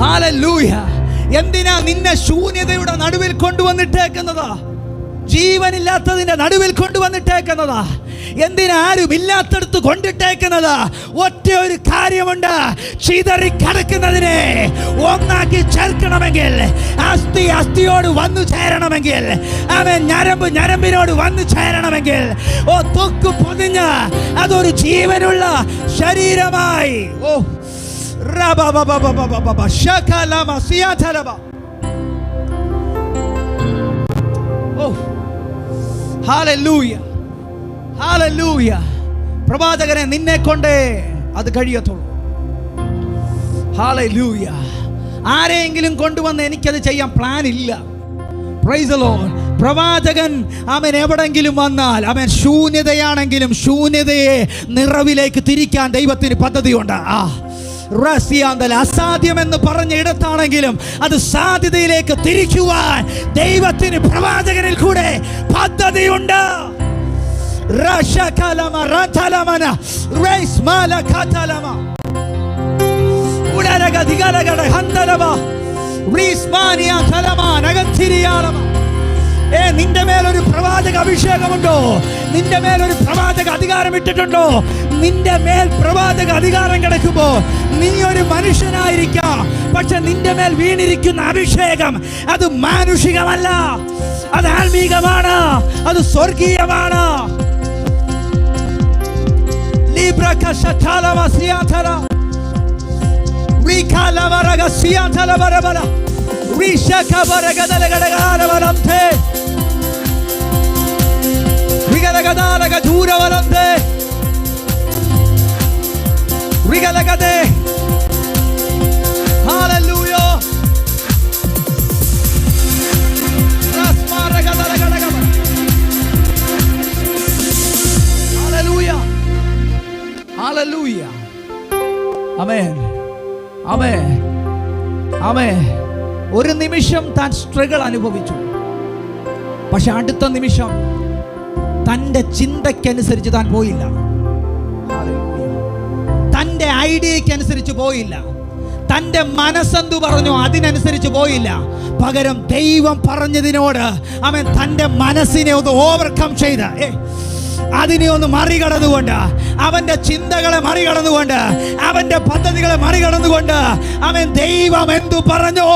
Speaker 1: ഹല്ലേലൂയ. എന്തിനാ നിന്നെ ശൂന്യതയുടെ നടുവിൽ കൊണ്ടുവന്നിട്ടേക്കുന്നത്? ജീവനില്ലാത്തതിന്റെ നടുവിൽ കൊണ്ടുവന്നിട്ടേക്കുന്നതാ. എന്തിനാരും ഇല്ലാത്തടത്ത് കൊണ്ടിട്ടേക്കുന്നത്? ഒറ്റ ഒരു കാര്യമുണ്ട്. ചിതറിക്കിടക്കുന്നതിനെ ഒന്നാക്കി ചേർക്കണമെങ്കിൽ, അസ്ഥി അസ്ഥിയോട് വന്നു ചേരണമെങ്കിൽ, അവൻ ഞരമ്പ് ഞരമ്പിനോട് വന്നു ചേരണമെങ്കിൽ, തൊക്ക് പൊതിഞ്ഞ് അതൊരു ജീവനുള്ള ശരീരമായി. Hallelujah, hallelujah. പ്രവാചകനെ, നിന്നെ കൊണ്ടേ അത് കഴിയത്തുള്ളൂ. ഹല്ലേലൂയ. ആരെയെങ്കിലും കൊണ്ടുവന്ന് എനിക്കത് ചെയ്യാൻ പ്ലാൻ ഇല്ല. Price the Lord. പ്രവാചകൻ അവൻ എവിടെങ്കിലും വന്നാൽ, അവൻ ശൂന്യതയാണെങ്കിലും ശൂന്യതയെ നിറവിലേക്ക് തിരിക്കാൻ ദൈവത്തിന് പദ്ധതിയുണ്ട്. അസാധ്യമെന്ന് പറഞ്ഞ ഇടത്താണെങ്കിലും അത് സാധ്യതയിലേക്ക് തിരിക്കുവാൻ ദൈവത്തിന് പ്രവാചകനിൽ കൂടെ പദ്ധതിയുണ്ട്. നിന്റെ മേലൊരു പ്രവാചക അഭിഷേകമുണ്ടോ? നിന്റെ മേലൊരു പ്രവാചക അധികാരം ഇട്ടിട്ടുണ്ടോ? നിന്റെ മേൽ പ്രവാചക അധികാരം കിടക്കുമ്പോ നീ ഒരു മനുഷ്യനായിരിക്കാം, പക്ഷെ നിന്റെ മേൽ വീണിരിക്കുന്ന അഭിഷേകം അത് മാനുഷികമല്ല, അത് ആത്മീകമാണ്, അത് സ്വർഗീയമാണ്. ആമേൻ, ആമേൻ, ആമേൻ. ഒരു നിമിഷം താൻ സ്ട്രഗിൾ അനുഭവിച്ചു, പക്ഷെ അടുത്ത നിമിഷം തൻ്റെ ചിന്തയ്ക്കനുസരിച്ച് താൻ പോയില്ല. തൻ്റെ ഐഡിയയ്ക്ക് അനുസരിച്ച് പോയില്ല. തൻ്റെ മനസ്സെന്തു പറഞ്ഞു അതിനനുസരിച്ച് പോയില്ല. പകരം ദൈവം പറഞ്ഞതിനോട് അവൻ തൻ്റെ മനസ്സിനെ ഒന്ന് ഓവർകം ചെയ്ത്, അതിനെ ഒന്ന് മറികടന്നുകൊണ്ട്, അവന്റെ ചിന്തകളെ മറികടന്നുകൊണ്ട്, അവന്റെ പദ്ധതികളെ മറികടന്നുകൊണ്ട് അവൻ ദൈവം എന്തു പറഞ്ഞു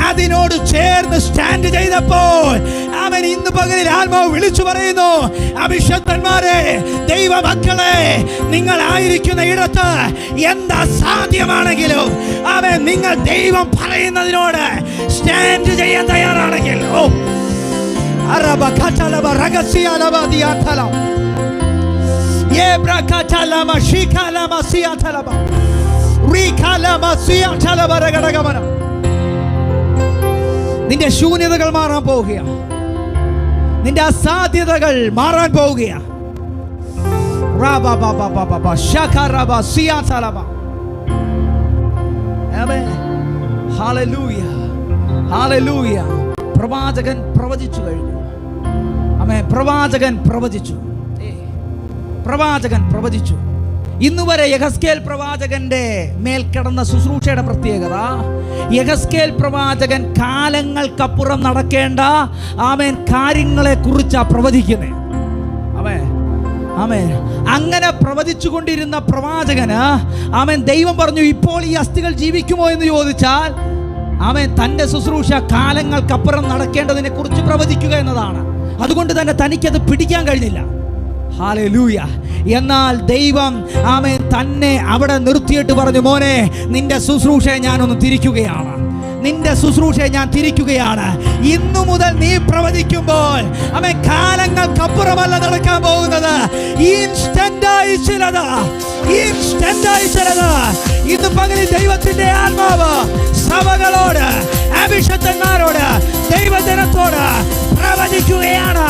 Speaker 1: അതിനോട് ചേർന്ന് സ്റ്റാൻഡ് ചെയ്തപ്പോൾ അവൻ ഇന്ന് പകലിൽ ആത്മാവ് വിളിച്ചു പറയുന്നു, അഭിഷക്തന്മാരെ, ദൈവ മക്കളെ, നിങ്ങളായിരിക്കുന്ന ഇടത്ത് എന്താ സാധ്യമാണെങ്കിലും അവൻ നിങ്ങൾ ദൈവം പറയുന്നതിനോട് സ്റ്റാൻഡ് ചെയ്യാൻ തയ്യാറാണെങ്കിൽ, നിന്റെ ശൂന്യതകൾ മാറാൻ പോവുകയാണ്. നിന്റെ അസാധ്യതകൾ മാറാൻ പോവുകയാണ്. പ്രവാചകൻ പ്രവചിച്ചു കഴിഞ്ഞു. ആമേൻ. പ്രവാചകൻ പ്രവചിച്ചു. പ്രവാചകൻ പ്രവചിച്ചു. ഇന്നുവരെ യെഹസ്കേൽ പ്രവാചകന്റെ മേൽ കിടന്ന ശുശ്രൂഷയുടെ പ്രത്യേകത, യെഹസ്കേൽ പ്രവാചകൻ കാലങ്ങൾക്കപ്പുറം നടക്കേണ്ട ആമേൻ കാര്യങ്ങളെ കുറിച്ചാ പ്രവചിക്കുന്നത്. ആമേൻ, ആമേൻ. അങ്ങനെ പ്രവചിച്ചു കൊണ്ടിരുന്ന പ്രവാചകന് ആമേൻ ദൈവം പറഞ്ഞു, ഇപ്പോൾ ഈ അസ്ഥികൾ ജീവിക്കുമോ എന്ന് ചോദിച്ചാൽ ആമേൻ തൻ്റെ ശുശ്രൂഷ കാലങ്ങൾക്കപ്പുറം നടക്കേണ്ടതിനെ കുറിച്ച് പ്രവചിക്കുക എന്നതാണ്. അതുകൊണ്ട് തന്നെ തനിക്കത് പിടിക്കാൻ കഴിഞ്ഞില്ല. ഹല്ലേലൂയ. എന്നാൽ ദൈവം ആമേൻ തന്നെ അവിടെ നിർത്തിയിട്ട് പറഞ്ഞു, മോനെ, നിന്റെ ശുശ്രൂഷയെ ഞാനൊന്ന് തിരിക്കുകയാണ്, നിന്റെ ശുശ്രൂഷയെ ഞാൻ തിരിക്കുകയാണ്. ഇന്നു മുതൽ നീ പ്രവചിക്കുമ്പോൾ ആമേൻ കാലങ്ങൾക്കപ്പുറമല്ല നടക്കാൻ പോകുന്നത്, ഇൻസ്റ്റന്റായി ചിലത്, ഇൻസ്റ്റന്റായി ചിലത്. ഇന്ന് പകലിൽ ദൈവത്തിന്റെ ആത്മാവ് സഭകളോട്, അഭിഷക്തന്മാരോട്, ദൈവജനത്തോട് പ്രവചിക്കുകയാണ്,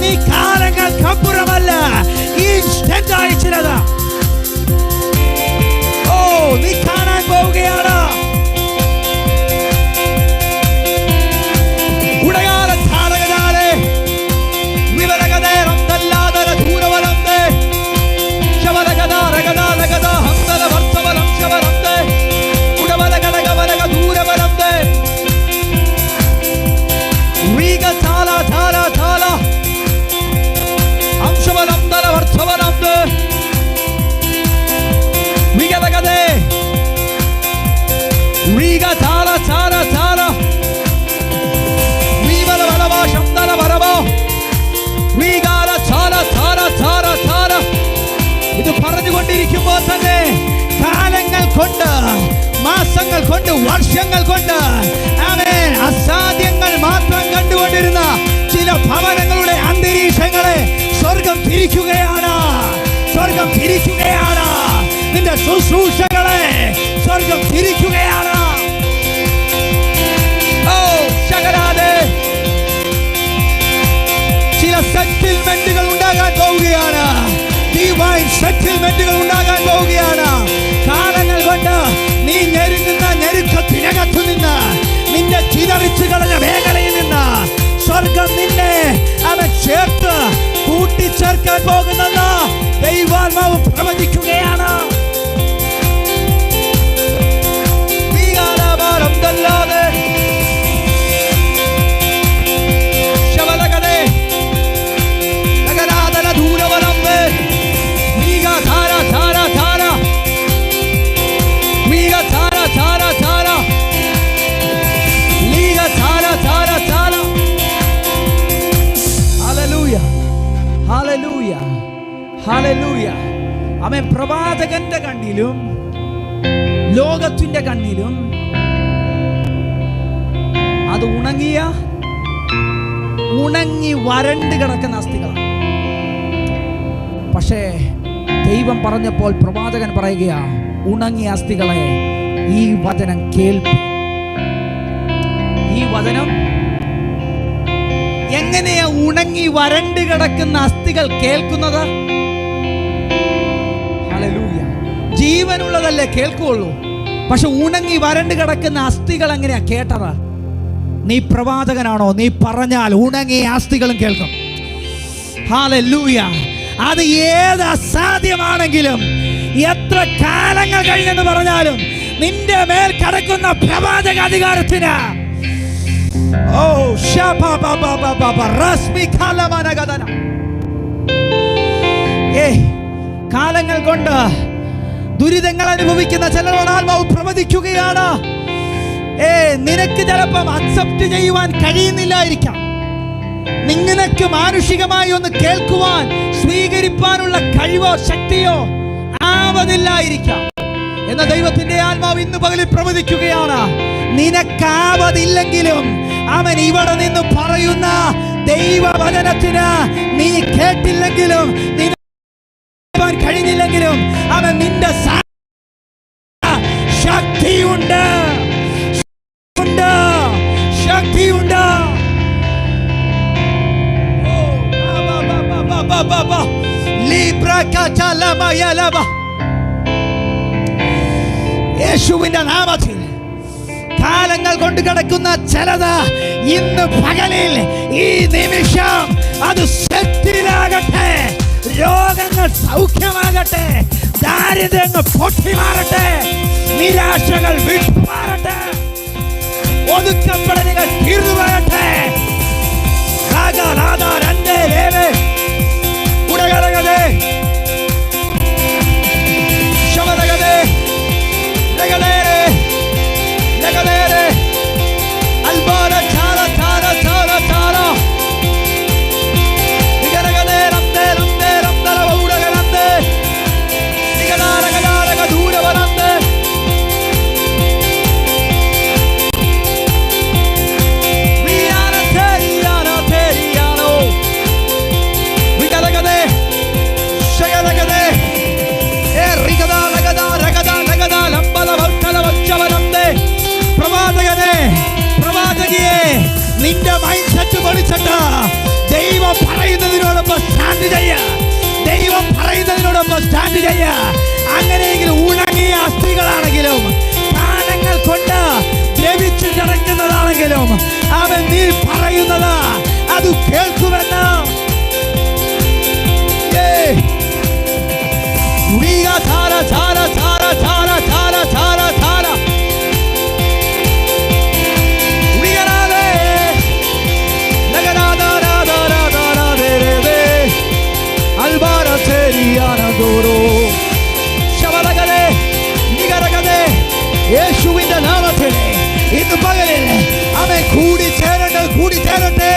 Speaker 1: നീ കാലങ്ങൾക്കപ്പുറമല്ല, ഇൻസ്റ്റന്റായി ചിലത് നീ കാണാൻ പോവുകയാണ്. കണ്ടുകൊണ്ടിരിക്കുമ്പോൾ തന്നെ കാലങ്ങൾ കൊണ്ട്, മാസങ്ങൾ കൊണ്ട്, വർഷങ്ങൾ കൊണ്ട് ആമേൻ അസാധ്യങ്ങൾ മാത്രം കണ്ടുകൊണ്ടിരുന്ന ചില ഭവനങ്ങളുടെ അന്തരീക്ഷങ്ങളെ സ്വർഗം തിരിക്കുകയാണ്. സ്വർഗം തിരിക്കുകയാണ്. നിന്റെ ശുശ്രൂഷകളെ സ്വർഗം തിരിക്കുകയാണ്. ഓ ശകരാതെ ചില സെറ്റിൽമെന്റുകൾ ഉണ്ടാകാൻ പോവുകയാണ്. ഡിവൈൻ സെറ്റിൽമെന്റുകൾ ഉണ്ടാകാൻ പോവുകയാണ്. കാലങ്ങൾ കൊണ്ട് നീ ഞെരുങ്ങുന്ന ഞെരുക്കത്തിനകത്തു നിന്ന്, നിന്നെ ചിതറിച്ചു കളഞ്ഞ മേഖലയിൽ നിന്ന് സ്വർഗം നിന്നെ അവൻ ചേർത്ത് കൂട്ടിച്ചേർക്കാൻ പോകുന്നെന്ന് ദൈവാത്മാവ് പ്രവചിക്കുകയാണ്. ഹല്ലേലൂയ. ആമേൻ. പ്രവാചകന്റെ കണ്ണിലും ലോകത്തിന്റെ കണ്ണിലും അത് ഉണങ്ങി വരണ്ട് കിടക്കുന്ന അസ്ഥികളാണ്. പക്ഷേ ദൈവം പറഞ്ഞപ്പോൾ പ്രവാചകൻ പറയുകയാ, ഉണങ്ങിയ അസ്ഥികളെ ഈ വചനം കേൾപ്പി. ഈ വചനം എങ്ങനെയാ ഉണങ്ങി വരണ്ട് കിടക്കുന്ന അസ്ഥികൾ കേൾക്കുന്നത്? ഹല്ലേലൂയ. ജീവനുള്ളതല്ലേ കേൾക്കുള്ളൂ. പക്ഷെ ഉണങ്ങി വരണ്ട് കിടക്കുന്ന അസ്ഥികൾ എങ്ങനെയാ കേട്ടത്? നീ പ്രവാചകനാണോ? നീ പറഞ്ഞാൽ ഉണങ്ങിയ അസ്ഥികളും കേൾക്കും. ഹല്ലേലൂയ. അത് ഏത് അസാധ്യമാണെങ്കിലും, എത്ര കാലങ്ങൾ കഴിഞ്ഞെന്ന് പറഞ്ഞാലും, നിന്റെ മേൽ കിടക്കുന്ന പ്രവാചക അധികാരത്തിന് കാലങ്ങൾ കൊണ്ട് ദുരിതങ്ങൾ അനുഭവിക്കുന്ന ചിലരോട് ആത്മാവ് പ്രവചിക്കുകയാണ്. നിനക്ക് ചിലപ്പം അക്സെപ്റ്റ് ചെയ്യുവാൻ കഴിയുന്നില്ലായിരിക്കാം. നിനക്ക് മാനുഷികമായി ഒന്ന് കേൾക്കുവാൻ, സ്വീകരിപ്പാനുള്ള കഴിവോ ശക്തിയോ ആവതില്ലായിരിക്കാം. എന്ന ദൈവത്തിന്റെ ആത്മാവ് ഇന്ന് പകലിൽ പ്രവചിക്കുകയാണ്, നിനക്കാവതില്ലെങ്കിലും അവൻ ഇവിടെ നിന്ന് പറയുന്ന ദൈവവചനത്തിന് നീ കേട്ടില്ലെങ്കിലും, കഴിഞ്ഞില്ലെങ്കിലും അവൻ നിന്റെ ശക്തിയുണ്ട്, ശക്തിയുണ്ട്. യേശുവിന്റെ നാമത്തിൽ കാലങ്ങൾ കൊണ്ട് കിടക്കുന്ന ചിലത് ഇന്ന് പകലിൽ, ഈ നിമിഷം അത് സെറ്റിലാകട്ടെ. രോഗങ്ങൾ സൗഖ്യമാകട്ടെ. ദാരിദ്ര്യങ്ങൾ പൊട്ടിമാറട്ടെ. നിരാശകൾ വിട്ടുമാറട്ടെ. ഒതുക്കപ്പെടലുകൾ തീർന്നുപോകട്ടെ. നിന്റെ മൈൻഡ് സെറ്റ് പൊളിച്ചിട്ട് ദൈവം പറയുന്നതിനോടൊപ്പം സ്റ്റാൻഡ് ചെയ്യ. ദൈവം പറയുന്നതിനോടൊപ്പം സ്റ്റാൻഡ് ചെയ്യ. അങ്ങനെയെങ്കിൽ ഉണങ്ങിയ അസ്ഥികളാണെങ്കിലും, കാലങ്ങൾ കൊണ്ട് ദ്രവിച്ചു കിടക്കുന്നതാണെങ്കിലും, അവൻ നീ പറയുന്നത് അത് കേൾക്കുമെന്ന്. യേശുവിന്റെ നാമത്തിൽ ഇന്ന് പകലിൽ അവൻ കൂടിച്ചേരട്ടെ.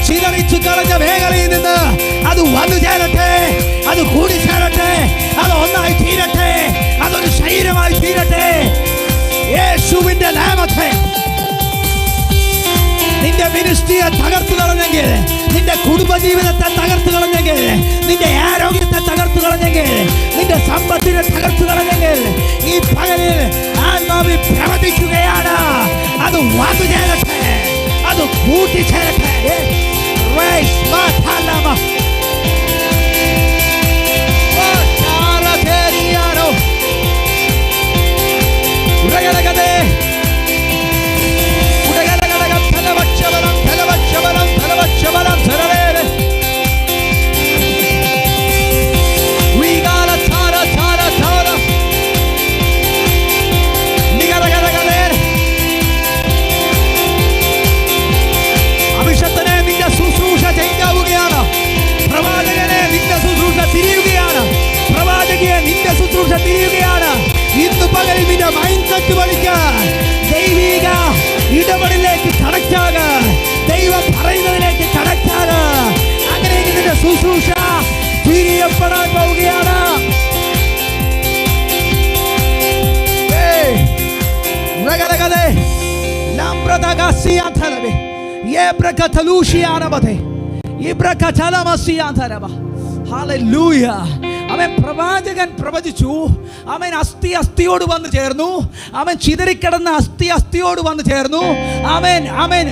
Speaker 1: ചിതറിച്ചു കളഞ്ഞ മേഖലയിൽ നിന്ന് അത് വന്നു ചേരട്ടെ. അത് കൂടിച്ചേരട്ടെ. അത് ഒന്നായി എനർജിയെ തകർത്തു കളഞ്ഞെങ്കിൽ, നിന്റെ കുടുംബജീവിതത്തെ തകർത്തു കളഞ്ഞെങ്കിൽ, നിന്റെ ആരോഗ്യത്തെ തകർത്തു കളഞ്ഞെങ്കിൽ, നിന്റെ സമ്പത്തിനെ തകർത്തു കളഞ്ഞെങ്കിൽ, ഈ പകലിൽ ആത്മാവിൽ പ്രവചിക്കുകയാണ്, അത് വന്നു ചേരട്ടെ, അത് കൂട്ടിച്ചേരട്ടെ. അഭിഷക്തനെ നിന്റെ ശുശ്രൂഷ ചെയ്യാവുകയാണ്. പ്രവാചകനെ നിന്റെ ശുശ്രൂഷ തിരിയുകയാണ്. പ്രവാചകയെ നിന്റെ ശുശ്രൂഷ തിരിയുകയാണ്. ഇന്ന് പകൽ നിന്റെ മൈൻഡ് സെറ്റ് പഠിക്കാൻ, ദൈവിക ഇടപെടലിലേക്ക് കണക്റ്റാക, ദൈവം പറയുന്നതിലേക്ക് കണക്റ്റാക. അങ്ങനെ നിന്റെ ശുശ്രൂഷ തിരിയപ്പെടാൻ പോവുകയാണ്. അവൻ പ്രവാചകൻ പ്രവചിച്ചു. അവൻ അസ്ഥിയോട് വന്നു ചേർന്നു. അവൻ ചിതറിക്കിടന്ന അസ്ഥിയോട് വന്നു ചേർന്നു. അവൻ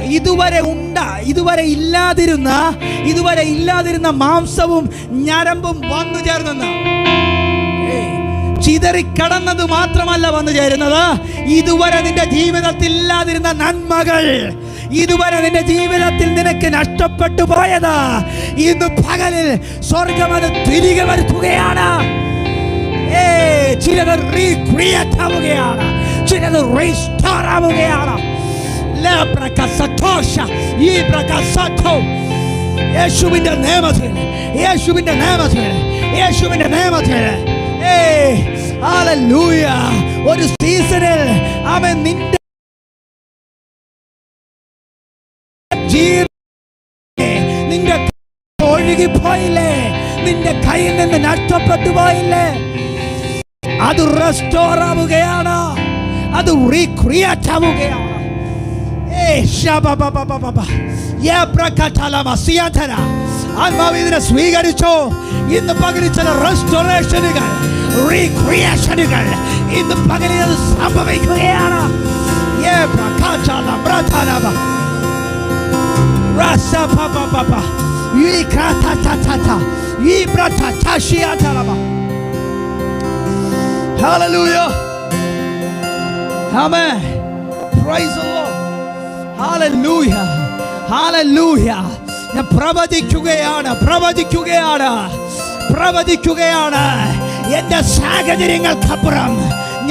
Speaker 1: ഇതുവരെ ഇല്ലാതിരുന്ന മാംസവും ഞരമ്പും വന്നു ചേർന്നെന്ന്. ചിതറിക്കടന്നത് മാത്രമല്ല വന്നു ചേരുന്നത്, ഇതുവരെ നിന്റെ ജീവിതത്തിൽ ഇല്ലാതിരുന്ന നന്മകൾ, ഇതുവരെ നിന്റെ ജീവിതത്തിൽ നിനക്ക് നഷ്ടപ്പെട്ടു പോയത്, ഇന്ന് പകലിൽ സ്വർഗം അത് തിരികെ വരുത്തുകയാണ്. ചിലത് റീക്രിയേറ്റ് ആവുകയാണ്, ചിലത് റീസ്റ്റോർ ആവുകയാണ്. യേശുവിന്റെ നാമത്തിൽ, യേശുവിന്റെ നാമത്തിൽ, യേശുവിന്റെ നാമത്തിൽ. ഹല്ലേലൂയ. ഒരു സീസണിൽ അവൻ നിന്റെ നിന്റെ ഒഴുകിപ്പോയില്ലേ, നിന്റെ കയ്യിൽ നിന്ന് നഷ്ടപ്പെട്ടു പോയില്ലേ, അത് റെസ്റ്റോർ ആവുകയാണ്, അത് റീക്രിയേറ്റ് ആവുകയാണ്. ആത്മാവിനെ സ്വീകരിച്ചോ. ഇന്ന് പകലിൽ ചില റെസ്റ്റോറേഷനുകൾ, റീക്രിയേഷനുകൾ ഇന്ന് പകലിൽ അത് സംഭവിക്കുകയാണ്. Hallelujah. Amen. Praise the Lord. Hallelujah. Hallelujah. ഞാൻ പ്രവചിക്കുകയാണ്. എൻ്റെ സാഹചര്യങ്ങൾക്കപ്പുറം,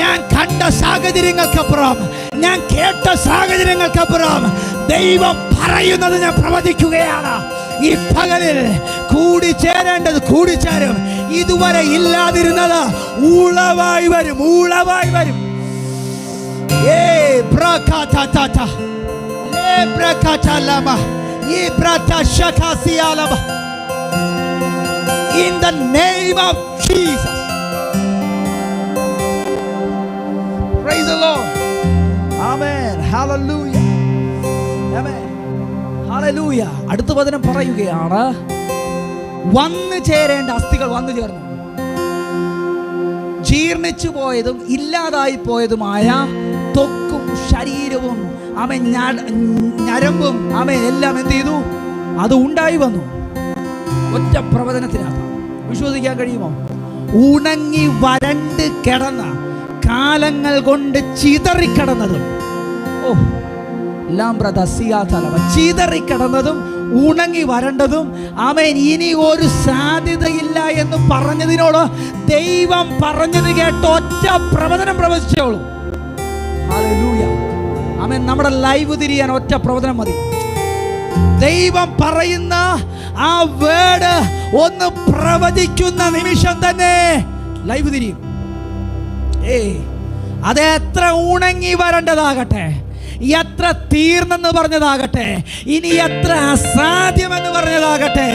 Speaker 1: ഞാൻ കണ്ട സാഹചര്യങ്ങൾക്കപ്പുറം, ഞാൻ കേട്ട സാഹചര്യങ്ങൾക്കപ്പുറം ദൈവം പറയുന്നത് ഞാൻ പ്രവചിക്കുകയാണ്. ഈ പകലിൽ കൂടിച്ചേരേണ്ടത് കൂടിച്ചേരും. ഇതുവരെ ഇല്ലാതിരുന്നത് ഊളവായി വരും. In the name of Jesus. Praise the Lord. Amen. Hallelujah. Amen. Hallelujah. അടുത്ത വചനം പറയുകയാണ്, വന്നു ചേരേണ്ട അസ്ഥികൾ വന്നു ചേർന്നു. ജീർണിച്ചു പോയതും ഇല്ലാതായി പോയതുമായ ത്വക്കും ശരീരവും ഞരമ്പും എല്ലാം എന്ത് ചെയ്തു? അത് ഉണ്ടായി വന്നു. ഒറ്റ പ്രവചനത്തിനകത്ത് വിശ്വസിക്കാൻ കഴിയുമോ? ഉണങ്ങി വരണ്ട് കിടന്ന, കാലങ്ങൾ കൊണ്ട് ചിതറിക്കിടന്നതും, ചിതറിക്കിടന്നതും ഉണങ്ങി വരണ്ടതും ഇനി ഒരു സാധ്യതയില്ല എന്ന് പറഞ്ഞതിനോട് ദൈവം പറഞ്ഞത് കേട്ട് ഒറ്റ പ്രവചനം പ്രവചിച്ചോളൂ. ഹല്ലേലൂയ. നമ്മുടെ ലൈവ് തിരിയാൻ ഒറ്റ പ്രവചനം മതി. ദൈവം പറയുന്ന ആ വേർഡ് ഒന്ന് പ്രവചിക്കുന്ന നിമിഷം തന്നെ ലൈവ് തിരിയും. അത് എത്ര ഉണങ്ങി വരേണ്ടതാകട്ടെ, എത്ര തീർന്നെന്ന് പറഞ്ഞതാകട്ടെ, ഇനി എത്ര അസാധ്യമെന്ന് പറഞ്ഞതാകട്ടെ,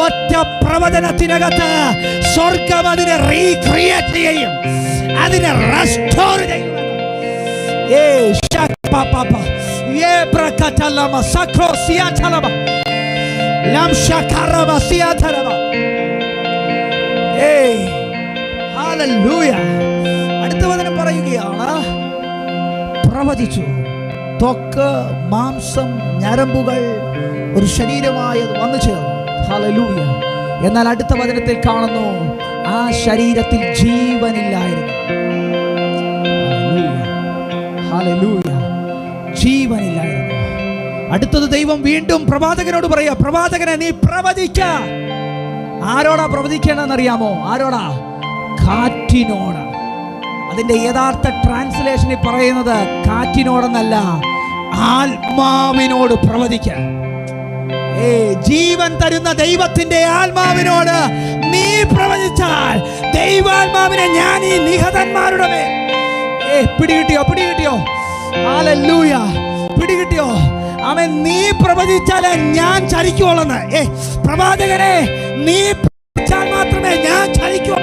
Speaker 1: ഒറ്റ പ്രവചനത്തിനകത്ത് സ്വർഗം അതിനെ റീക്രിയേറ്റ് ചെയ്യും, അതിനെ റെസ്റ്റോർ ചെയ്യും. അടുത്ത വചനം പറയുകയാണ്, പ്രവചിച്ചു. ത്വക്ക്, മാംസം, ഞരമ്പുകൾ ഒരു ശരീരമായി അത് വന്നു ചേർന്നു. ഹല്ലേലൂയ. എന്നാൽ അടുത്ത വചനത്തിൽ കാണുന്നു, ആ ശരീരത്തിൽ ജീവനില്ലായിരുന്നു. ഹല്ലേലൂയ. ജീവനില്ലായിരുന്നു. അടുത്തത് ദൈവം വീണ്ടും പ്രവാചകനോട് പറയാ, പ്രവാചകനെ നീ പ്രവചിക്ക. ആരോടാ പ്രവചിക്കേണ്ടതെന്നറിയാമോ? ആരോടാ? കാറ്റിനോട്. അതിന്റെ യഥാർത്ഥ ട്രാൻസ്ലേഷനിൽ പറയുന്നത് കാറ്റിനോടെന്നല്ല, ആത്മാവിനോട് പ്രവചിക്ക. ജീവൻ തരുന്ന ദൈവത്തിന്റെ ആത്മാവിനോട് നീ പ്രവചിച്ചാൽ ദൈവാത്മാവിനെ ഞാൻ ഈ നിഹതന്മാരുടെ മേൽ പിടികിട്ടിയോ? ഹല്ലേലൂയ. പിടികിട്ടിയോ? അവൻ നീ പ്രവചിച്ചാൽ ഞാൻ ചലിക്കുള്ളെന്ന്. പ്രവാചകനെ നീ പ്രവചിച്ചാൽ മാത്രമേ ഞാൻ ചലിക്കൂ.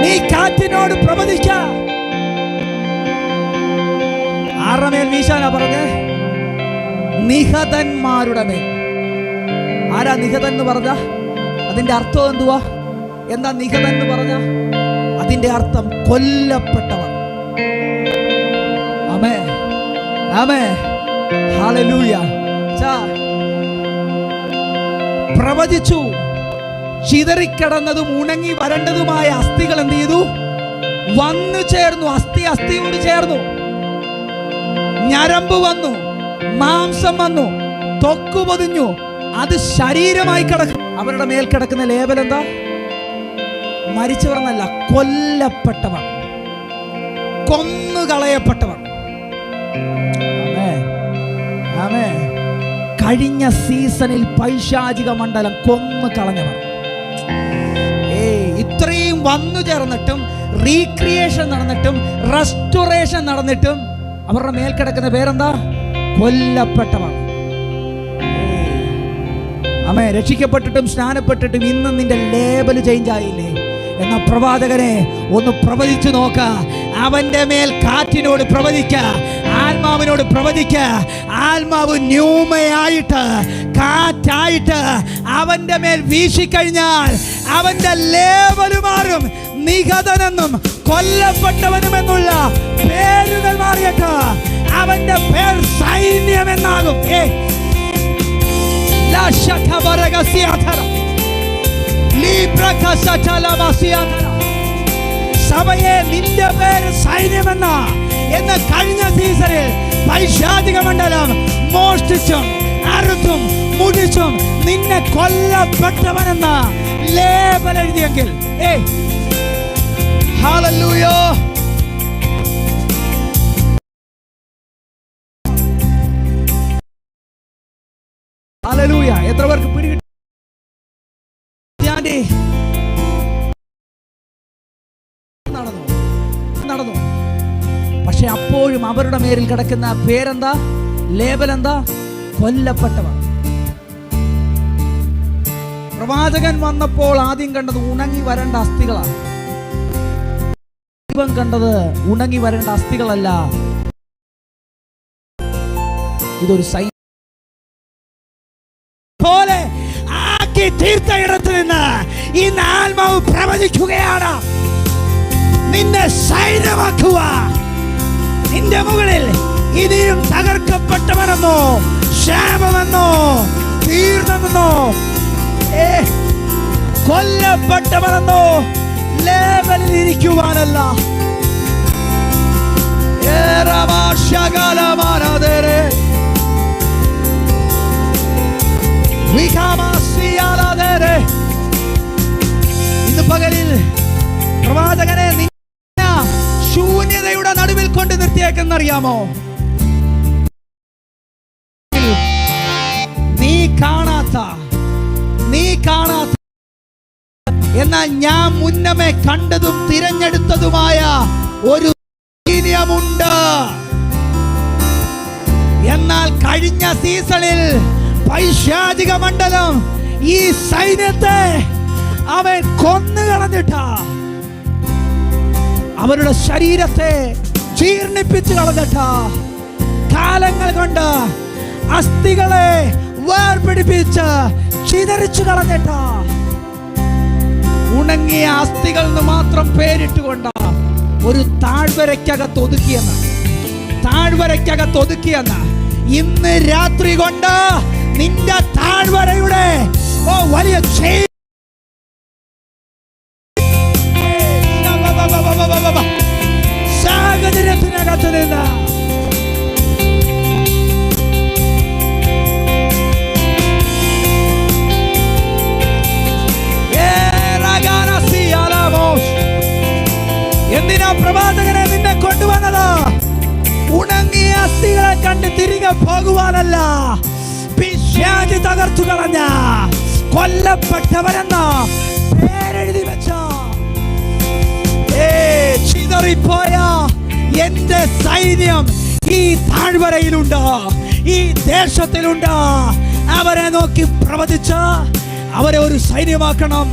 Speaker 1: നീ കാറ്റിനോട് പ്രവചിക്ക. ആരുടെ മേൽ വീശാനാ പറഞ്ഞേ? നിഹതന്മാരുടെ മേൽ. ആരാ നിഹതൻ എന്ന് പറഞ്ഞ? അതിന്റെ അർത്ഥം എന്തുവാ? എന്താ നിഹതൻ എന്ന് പറഞ്ഞ? അതിന്റെ അർത്ഥം കൊല്ലപ്പെട്ടവർ. ആമേൻ, ആമേൻ, ഹല്ലേലൂയ. പ്രവചിച്ചു. ചിതറിക്കിടന്നതും ഉണങ്ങി വരണ്ടതുമായ അസ്ഥികൾ എന്ത് ചെയ്തു? വന്നു ചേർന്നു. അസ്ഥിയോട് ചേർന്നു. ഞരമ്പ് വന്നു, മാംസം വന്നു, ത്വക്ക് പൊതിഞ്ഞു. അത് ശരീരമായി കിടക്കും. അവരുടെ മേൽ കിടക്കുന്ന ലേബൽ എന്താ? മരിച്ചവർ എന്നല്ല, കൊല്ലപ്പെട്ടവർ, കൊന്നുകളയപ്പെട്ടവർ. ആമേൻ. കഴിഞ്ഞ സീസണിൽ പൈശാചിക മണ്ഡലം കൊന്നു കളഞ്ഞവർ. ഇത്രയും വന്നു ചേർന്നിട്ടും, റീക്രിയേഷൻ നടന്നിട്ടും, റെസ്റ്റോറേഷൻ നടന്നിട്ടും അവരുടെ മേൽ കിടക്കുന്ന പേരെന്താ? കൊല്ലപ്പെട്ടവർ. ആമേൻ. രക്ഷിക്കപ്പെട്ടിട്ടും സ്നാനപ്പെട്ടിട്ടും ഇന്ന് നിന്റെ ലേബൽ ചേഞ്ച് ആയില്ലേ? എന്ന പ്രവാചകനെ ഒന്ന് പ്രവചിച്ചു നോക്ക. അവന്റെ മേൽ കാറ്റിനോട് പ്രവചിക്ക, ആത്മാവിനോട് പ്രവചിക്ക. ആത്മാവ് ന്യൂമയായിട്ട്, കാറ്റായിട്ട് അവന്റെ മേൽ വീശിക്കഴിഞ്ഞാൽ അവന്റെ ലേബല് മാറും. നിഹതനെന്നും കൊല്ലപ്പെട്ടവനുമെന്നുള്ള പേരുകൾ മാറിയിട്ട് അവന്റെ പേർ സൈന്യമെന്നാകും. സഭയെ നിന്റെ പേര് സൈന്യമെന്ന എന്ന് കഴിഞ്ഞ സീസണിൽ പൈശാചിക മണ്ഡലം മോഷ്ടിച്ചും അറുത്തും മുടിച്ചും നിന്നെ കൊല്ലപ്പെട്ടവനെന്ന ലേബൽ എഴുതിയെങ്കിൽ ഹല്ലേലൂയ. ഹല്ലേലൂയ. എത്ര പേർക്ക് പിടികിട്ടി? നടന്നു. പക്ഷെ അപ്പോഴും അവരുടെ മേലിൽ കിടക്കുന്ന പേരെന്താ? ലേബൽ എന്താ? കൊല്ലപ്പെട്ടവർ. പ്രവാചകൻ വന്നപ്പോൾ ആദ്യം കണ്ടത് ഉണങ്ങി വരേണ്ട അസ്ഥികളാണ്. ദൈവം കണ്ടത് ഉണങ്ങി വരേണ്ട അസ്ഥികളല്ല, ഇതൊരു പോലെ ആക്കി തീർത്ത ഇടത്ത് നിന്ന് ഇന്ന് ആത്മാവ് പ്രവചിക്കുകയാണ്. നിന്നെ സൈന്യമാക്കുക. നിന്റെ മുകളിൽ ഇനിയും തകർക്കപ്പെട്ടവനെന്നോ ക്ഷാമമെന്നോ തീർന്നെന്നോ കൊല്ലപ്പെട്ടവനെന്നോ ലേബലിൽ ഇരിക്കുവാനല്ല. ഇന്ന് പകലിൽ പ്രവാചകനെ ശൂന്യതയുടെ നടുവിൽ കൊണ്ട് നിർത്തിയേക്കെന്നറിയാമോ? നീ കാണാത്ത എന്നാൽ ഞാൻ മുന്നമേ കണ്ടതും തിരഞ്ഞെടുത്തതുമായ ഒരു സൈന്യമുണ്ട്. എന്നാൽ കഴിഞ്ഞ സീസണിൽ പൈശാചിക മണ്ഡലം ഈ സൈന്യത്തെ അവൻ കൊന്നുകളഞ്ഞിട്ടാ, അവരുടെ ശരീരത്തെ ജീർണിപ്പിച്ചു കളഞ്ഞിട്ടാ, കാലങ്ങൾ കൊണ്ട് അസ്ഥികളെ വേർപിടിപ്പിച്ച് ചിതറിച്ചു കളഞ്ഞിട്ടാ, ഉണങ്ങിയ അസ്ഥികൾ എന്ന് മാത്രം പേരിട്ടുകൊണ്ട് ഒരു താഴ്വരയ്ക്കകത്ത് ഒതുക്കിയെന്ന് ഇന്ന് രാത്രി കൊണ്ട് നിന്റെ താഴ്വരയുടെ വലിയ സാഹചര്യത്തിനകത്ത് നിന്ന് എന്തിനാ പ്രവാചകനെ നിന്നെ കൊണ്ടുവന്നത്? ഉണങ്ങിയ അസ്ഥികളെ കണ്ട് തിരികെ പോകുവാനല്ല, പിശാച് തകർത്തു കളഞ്ഞ കൊല്ലപ്പെട്ടവരെന്ന പേരെഴുതി വെച്ച ചിതറിപ്പോയ എന്റെ സൈന്യം ഈ താഴ്വരയിലുണ്ട്, ഈ ദേശത്തിലുണ്ട്. അവരെ നോക്കി പ്രവചിച്ച് അവരെ ഒരു സൈന്യമാക്കണം.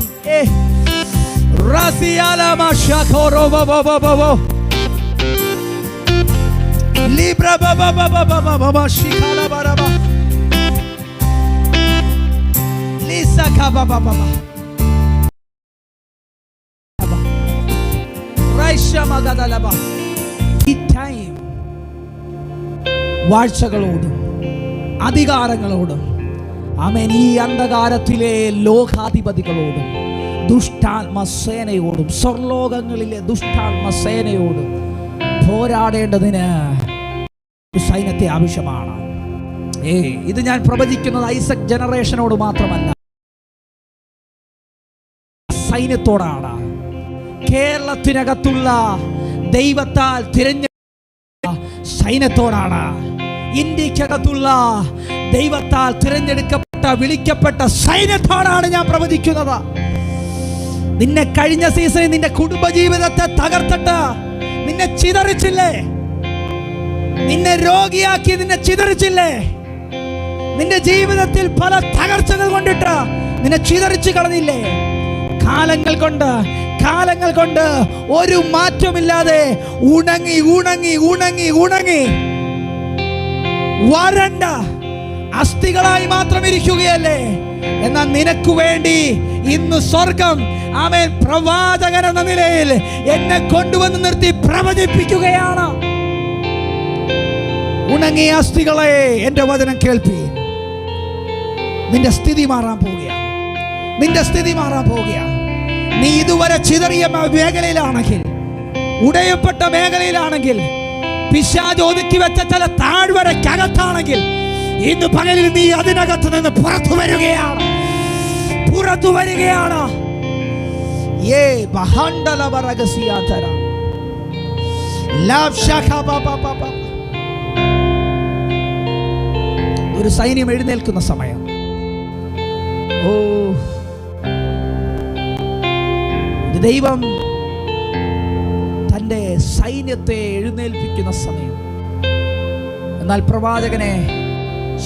Speaker 1: വാഴ്ചകളോടും അധികാരങ്ങളോടും ആമേൻ, ഈ അന്ധകാരത്തിലെ ലോകാധിപതികളോടും ദുഷ്ടാത്മസേനയോടും സ്വർലോകങ്ങളിലെ ദുഷ്ടാത്മസേനയോടും പോരാടേണ്ടതിന് സൈന്യത്തെ ആവശ്യമാണ്. ഇത് ഞാൻ പ്രവചിക്കുന്നത് ഐസക് ജനറേഷനോട് മാത്രമല്ല, സൈന്യത്തോടാണ്. കേരളത്തിനകത്തുള്ള ദൈവത്താൽ തിരഞ്ഞെടുത്ത സൈന്യത്തോടാണ്. ഇന്ത്യക്കകത്തുള്ള ദൈവത്താൽ തിരഞ്ഞെടുക്കപ്പെട്ട വിളിക്കപ്പെട്ട സൈന്യത്തോടാണ് ഞാൻ പ്രവചിക്കുന്നത്. നിന്നെ കഴിഞ്ഞ സീസണിൽ നിന്റെ കുടുംബജീവിതത്തെ തകർത്തിട്ട് നിന്നെ ചിതറിച്ചില്ലേ? നിന്നെ രോഗിയാക്കി നിന്നെ ചിതറിച്ചില്ലേ? നിന്റെ ജീവിതത്തിൽ പല തകർച്ചകൾ കൊണ്ടിട്ട് നിന്നെ ചിതറിച്ചു കളഞ്ഞില്ലേ? കാലങ്ങൾ കൊണ്ട് ഒരു മാറ്റമില്ലാതെ ഉണങ്ങി വരണ്ട അസ്ഥികളായി മാത്രം ഇരിക്കുകയല്ലേ? എന്നാൽ നിനക്ക് വേണ്ടി ഇന്ന് സ്വർഗം ആമേൻ പ്രവാചകൻ എന്ന നിലയിൽ എന്നെ കൊണ്ടുവന്ന് നിർത്തി പ്രവചിപ്പിക്കുകയാണ്. ഉണങ്ങിയ അസ്ഥികളെ എന്റെ വചനം കേൾപ്പീൻ. നിന്റെ സ്ഥിതി മാറാൻ പോവുകയാണ്. നീ ഇതുവരെ ചിതറിയ മേഖലയിലാണെങ്കിൽ, ഉടയപ്പെട്ട മേഖലയിലാണെങ്കിൽ, പിശാച് ഒതുക്കി വെച്ച ചില താഴ്വരക്കകത്താണെങ്കിൽ, ഇന്ന് പകലിൽ നീ അതിനകത്ത് നിന്ന് പുറത്തു വരികയാണ്. ഒരു സൈന്യം എഴുന്നേൽക്കുന്ന സമയം. ദൈവം തന്റെ സൈന്യത്തെ എഴുന്നേൽപ്പിക്കുന്ന സമയം. എന്നാൽ പ്രവാചകനെ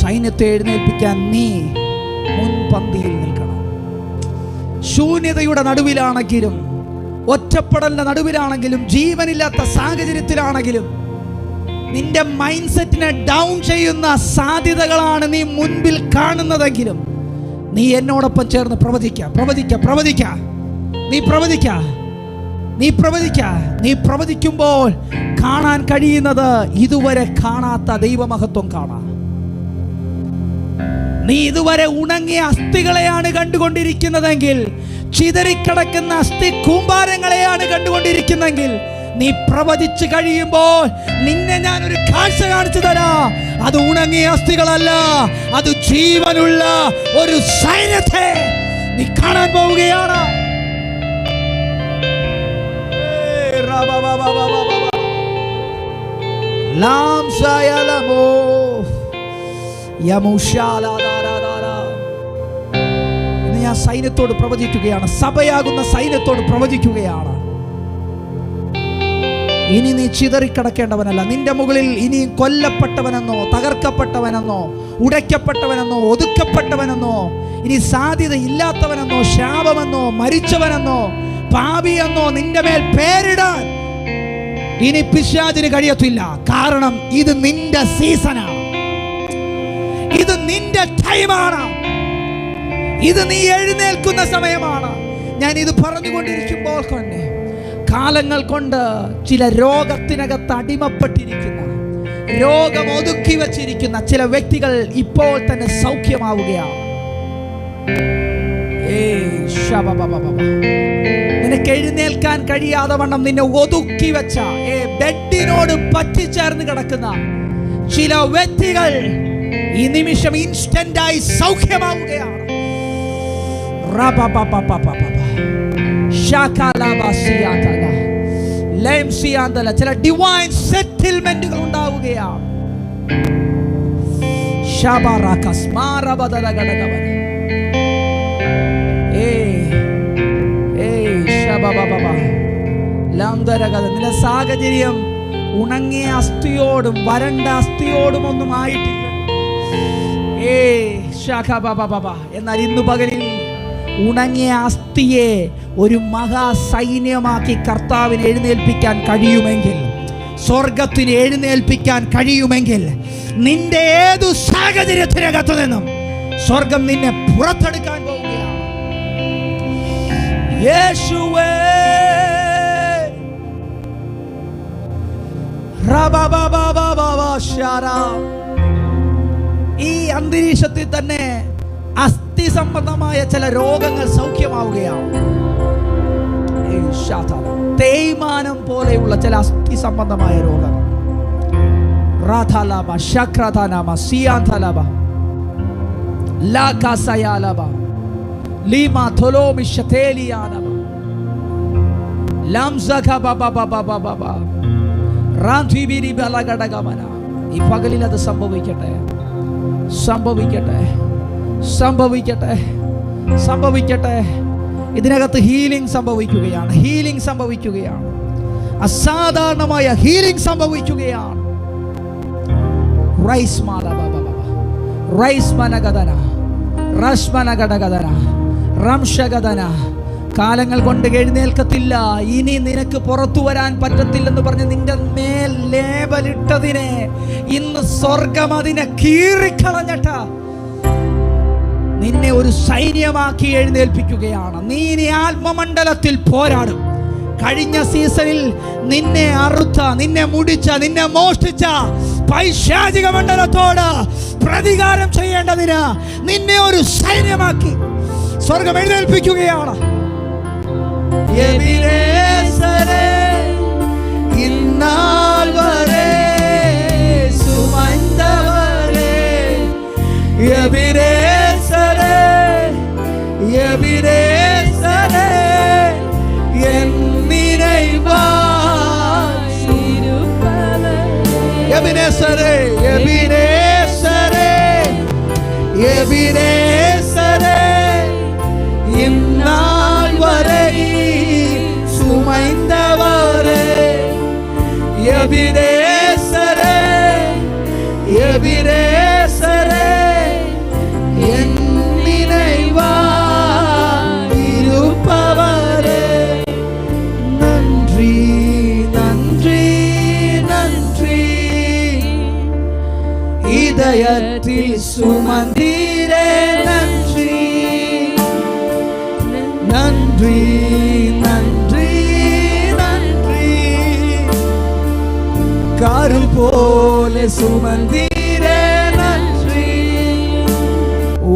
Speaker 1: സൈന്യത്തെ എഴുന്നേൽപ്പിക്കാൻ നീ മുൻപന്തിയിൽ നിൽക്കണം. ശൂന്യതയുടെ നടുവിലാണെങ്കിലും, ഒറ്റപ്പെടലിന്റെ നടുവിലാണെങ്കിലും, ജീവനില്ലാത്ത സാഹചര്യത്തിലാണെങ്കിലും, നിന്റെ മൈൻഡ് സെറ്റിനെ ഡൗൺ ചെയ്യുന്ന സാധ്യതകളാണ് നീ മുൻപിൽ കാണുന്നതെങ്കിലും, നീ എന്നോടൊപ്പം ചേർന്ന് നീ പ്രവചിക്കുമ്പോൾ കാണാൻ കഴിയുന്നത് ഇതുവരെ കാണാത്ത ദൈവമഹത്വം കാണാം. നീ ഇതുവരെ ഉണങ്ങിയ അസ്ഥികളെയാണ് കണ്ടുകൊണ്ടിരിക്കുന്നതെങ്കിൽ, ചിതറിക്കിടക്കുന്ന അസ്ഥി കൂമ്പാരങ്ങളെയാണ് കണ്ടുകൊണ്ടിരിക്കുന്നെങ്കിൽ, നീ പ്രവചിച്ചു കഴിയുമ്പോൾ നിന്നെ ഞാൻ ഒരു കാഴ്ച കാണിച്ചു തരാം. അത് ഉണങ്ങിയ അസ്ഥികളല്ല, അത് ജീവനുള്ള ഒരു സൈന്യത്തെ നീ കാണാൻ പോവുകയാണ്. ഇന്ന് ഞാൻ സൈന്യത്തോട് പ്രവചിക്കുകയാണ്, സഭയാകുന്ന സൈന്യത്തോട് പ്രവചിക്കുകയാണ്. ഇനി നീ ചിതറിക്കിടക്കേണ്ടവനല്ല. നിന്റെ മുകളിൽ ഇനി കൊല്ലപ്പെട്ടവനെന്നോ തകർക്കപ്പെട്ടവനെന്നോ ഉടയ്ക്കപ്പെട്ടവനെന്നോ ഒതുക്കപ്പെട്ടവനെന്നോ ഇനി സാധ്യത ഇല്ലാത്തവനെന്നോ ശാപമെന്നോ മരിച്ചവനെന്നോ പാപിയെന്നോ നിന്റെ മേൽ പേരിടാൻ ഇനി പിശാചിന് കഴിയത്തില്ല. കാരണം ഇത് നിന്റെ സീസണാണ്, ഇത് നിന്റെ ടൈമാണ്, ഇത് നീ എഴുന്നേൽക്കുന്ന സമയമാണ്. ഞാൻ ഇത് പറഞ്ഞുകൊണ്ടിരിക്കുമ്പോൾ തന്നെ കാലങ്ങൾ കൊണ്ട് ചില രോഗത്തിനകത്ത് അടിമപ്പെട്ടിരിക്കുന്ന, രോഗം ഒതുക്കി വച്ചിരിക്കുന്ന ചില വ്യക്തികൾ ഇപ്പോൾ തന്നെ സൗഖ്യമാവുകയാണ്. നിനക്ക് എഴുന്നേൽക്കാൻ കഴിയാതെ വണ്ണം നിന്നെ ഒതുക്കി വെച്ച, ബെഡിനോട് പറ്റിച്ചേർന്ന് കിടക്കുന്ന ചില വ്യക്തികൾ ഈ നിമിഷം ഇൻസ്റ്റന്റായി സൗഖ്യമാവുകയാണ്. ചില ഡിവൈൻ സെറ്റിൽമെന്റുകൾ ഉണ്ടാവുകയാണ്. നിന്റെ സാഹചര്യം ഉണങ്ങിയ അസ്ഥിയോടും വരണ്ട അസ്ഥിയോടും ഒന്നും ആയിട്ടില്ല. എന്നാൽ ഇന്നു പകലിൽ ഉണങ്ങിയ അസ്ഥിയെ ഒരു മഹാസൈന്യമാക്കി കർത്താവിനെ എഴുന്നേൽപ്പിക്കാൻ കഴിയുമെങ്കിൽ, സ്വർഗത്തിന് എഴുന്നേൽപ്പിക്കാൻ കഴിയുമെങ്കിൽ, നിന്റെ ഏതു സാഹചര്യത്തിനകത്തു നിന്നും സ്വർഗം നിന്നെ പുറത്തെടുക്കാൻ പോവുകയാണ്. യേശുവേ, ഈ അന്തരീക്ഷത്തിൽ തന്നെ അസ്ഥി സംബന്ധമായ ചില രോഗങ്ങൾ സൗഖ്യമാവുകയാണ്. തേയ്മാനം പോലെയുള്ള ചില അസ്ഥി സംബന്ധമായ രോഗങ്ങൾ, ഈ പകലിൽ അത് സംഭവിക്കട്ടെ, സംഭവിക്കട്ടെ, സംഭവിക്കട്ടെ, സംഭവിക്കട്ടെ. ഇതിനകത്ത് ഹീലിംഗ് സംഭവിക്കുകയാണ്, ഹീലിംഗ് സംഭവിക്കുകയാണ്, അസാധാരണമായ ഹീലിംഗ് സംഭവിക്കുകയാണ്. കാലങ്ങൾ കൊണ്ട് എഴുന്നേൽക്കത്തില്ല, ഇനി നിനക്ക് പുറത്തു വരാൻ പറ്റത്തില്ലെന്ന് പറഞ്ഞ് നിന്റെ മേൽ ലേബലിട്ടതിനെ ഇന്ന് സ്വർഗം അതിനെ കീറിക്കളഞ്ഞിട്ട നിന്നെ ഒരു സൈന്യമാക്കി എഴുന്നേൽപ്പിക്കുകയാണ്. നീ ഇനി ആത്മമണ്ഡലത്തിൽ പോരാടും. കഴിഞ്ഞ സീസണിൽ നിന്നെ അറുത്ത, നിന്നെ മുടിച്ച, നിന്നെ മോഷ്ടിച്ച പൈശാചിക മണ്ഡലത്തോട് പ്രതികാരം ചെയ്യേണ്ടതിന് നിന്നെ ഒരു സൈന്യമാക്കി സ്വർഗം എഴുന്നേൽപ്പിക്കുകയാണ്. ഇന്നാൾ വരെ സുമന്തവരെ ഇന്നാൾ വരെ സുമൈന്തവരെ நன்றி நன்றி நன்றி இதயத்தில் சுமந்தீரே நன்றி நன்றி நன்றி நன்றி காரில் போல சுமந்தீரே நன்றி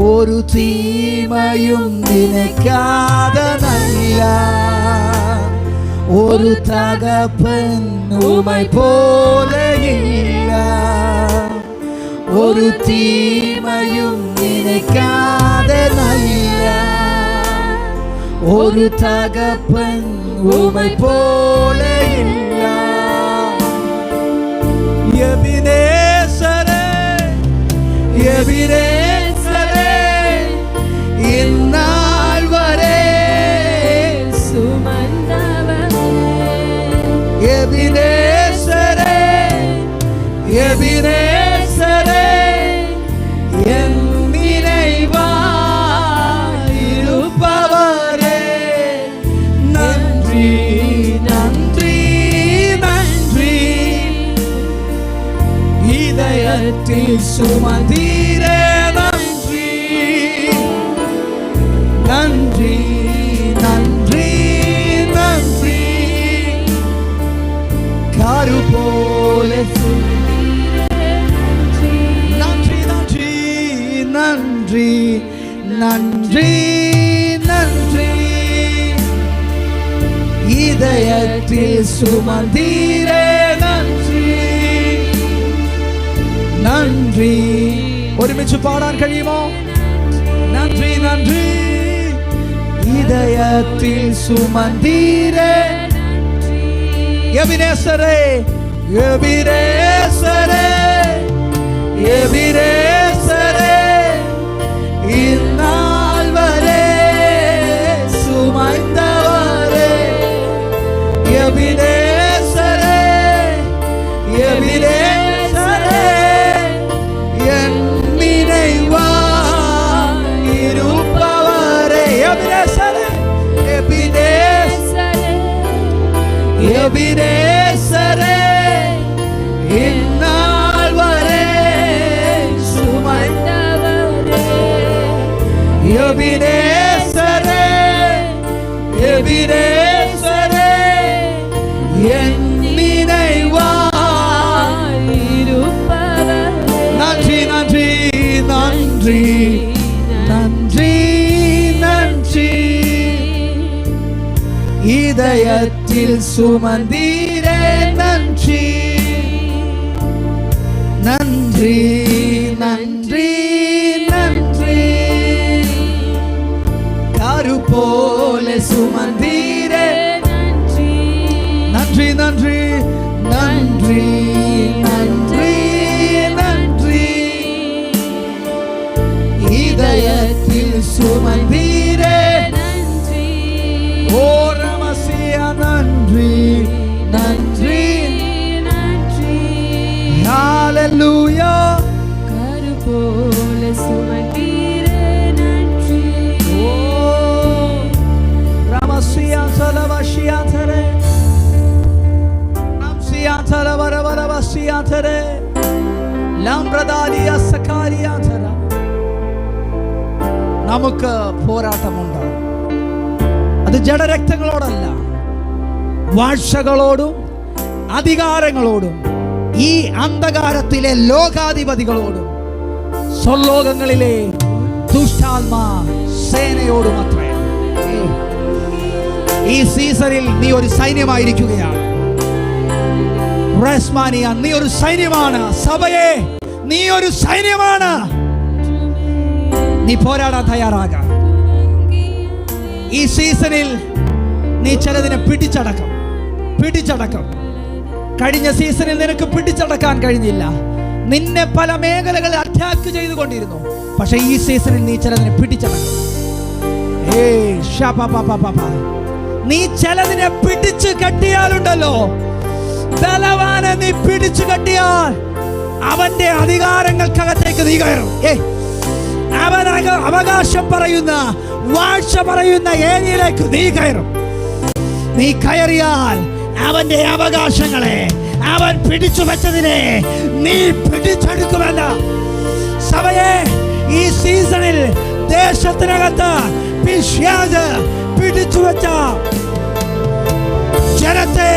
Speaker 1: ஒரு தீமையும் நினைக்காத நல்ல ஒரு தகப்பன் உமை போல இல்ல ஒரு தீமையும் நினைக்காத நல்ல ஒரு தகப்பன் உமை போல இல்ல எபினேசரே எபினேசரே இந்நாள் வரை சுமந்தவரே எபினே சுமந்தீரே நன்றி நன்றி நன்றி நன்றி காரு போல நன்றி நன்றி நன்றி நன்றி நன்றி இதயத்தில் சுமந்தீரே நன்றி നന്ദി. ഒരുമിച്ച് പാടാൻ കഴിയുമോ? നന്ദി നന്ദി ഹൃദയത്തിൽ സുമന്തീരേ എബിനേസരേ എബിനേസരേ എബിനേസരേ ഇന്നാൾ വരെ സുമന്തവരേ എബിനേസരേ എബിനേ എബിനേസരേ ഇന്നാൾ വരെ സുമന്തവരേ എബിനേസരേ എബിനേസരേ എൻ നിனைவாய் இருப்பவரേ നന്ദി നന്ദി നന്ദി നന്ദി നന്ദി இதயத்தில் சுமந்தீரே நன்றி நன்றி நன்றி நன்றி காரு போல சுமந்தீரே நன்றி நன்றி நன்றி நன்றி நன்றி இதயத்தில் சுமந்தீரே ஓ நன்றி நன்றி நன்றி ஹalleluya கரு போல சுமந்தீரே நன்றி ஓ ராமசியா சலவசியா தரே ராமசியா தரவரவரவசியா தரே ലാംബ്രദാലിയ സകാരിയ തര നമുക്ക് പോരാട്ടമുണ്ട്. അത് ജഡരക്തങ്ങളോടല്ല, വാഴ്ചകളോടും അധികാരങ്ങളോടും ഈ അന്ധകാരത്തിലെ ലോകാധിപതികളോടും സ്വർലോകങ്ങളിലെ ദുഷ്ടാത്മാ സേനയോടും അത്രേ. ഈ സീസണിൽ നീ ഒരു സൈന്യമായിരിക്കുകയാണ്. നീ ഒരു സൈന്യമാണ്. സഭയെ നീ ഒരു സൈന്യമാണ്. നീ പോരാടാൻ തയ്യാറാകാം. ഈ സീസണിൽ നീ ചിലതിനെ പിടിച്ചടക്കം. കഴിഞ്ഞ സീസണിൽ നിനക്ക് പിടിച്ചടക്കാൻ കഴിഞ്ഞില്ല. നിന്നെ പല മേഖലകളിൽ അറ്റാക്ക് ചെയ്തുകൊണ്ടിരുന്നു. പക്ഷെ ഈ സീസണിൽ നീ ചിലതിനെ പിടിച്ചടക്കും. നീ ചിലതിനെ പിടിച്ചു കെട്ടിയാലുണ്ടല്ലോ, ബലവാനെ നീ പിടിച്ചു കെട്ടിയാൽ അവന്റെ അധികാരങ്ങൾക്കകത്തേക്ക് നീ കയറും. അവൻ അവകാശം പറയുന്ന, വാഴ്ച പറയുന്ന ഏരിയയിലേക്ക് നീ കയറും. നീ കയറിയാൽ അവന്റെ അവകാശങ്ങളെ, അവൻ പിടിച്ചു വെച്ചതിനെ നീ പിടിച്ചെടുക്കുമല്ല. സഭയെ ഈ സീസണിൽ ദേശത്തിനകത്ത് പിശാച് പിടിച്ചു വെച്ച ജനത്തെ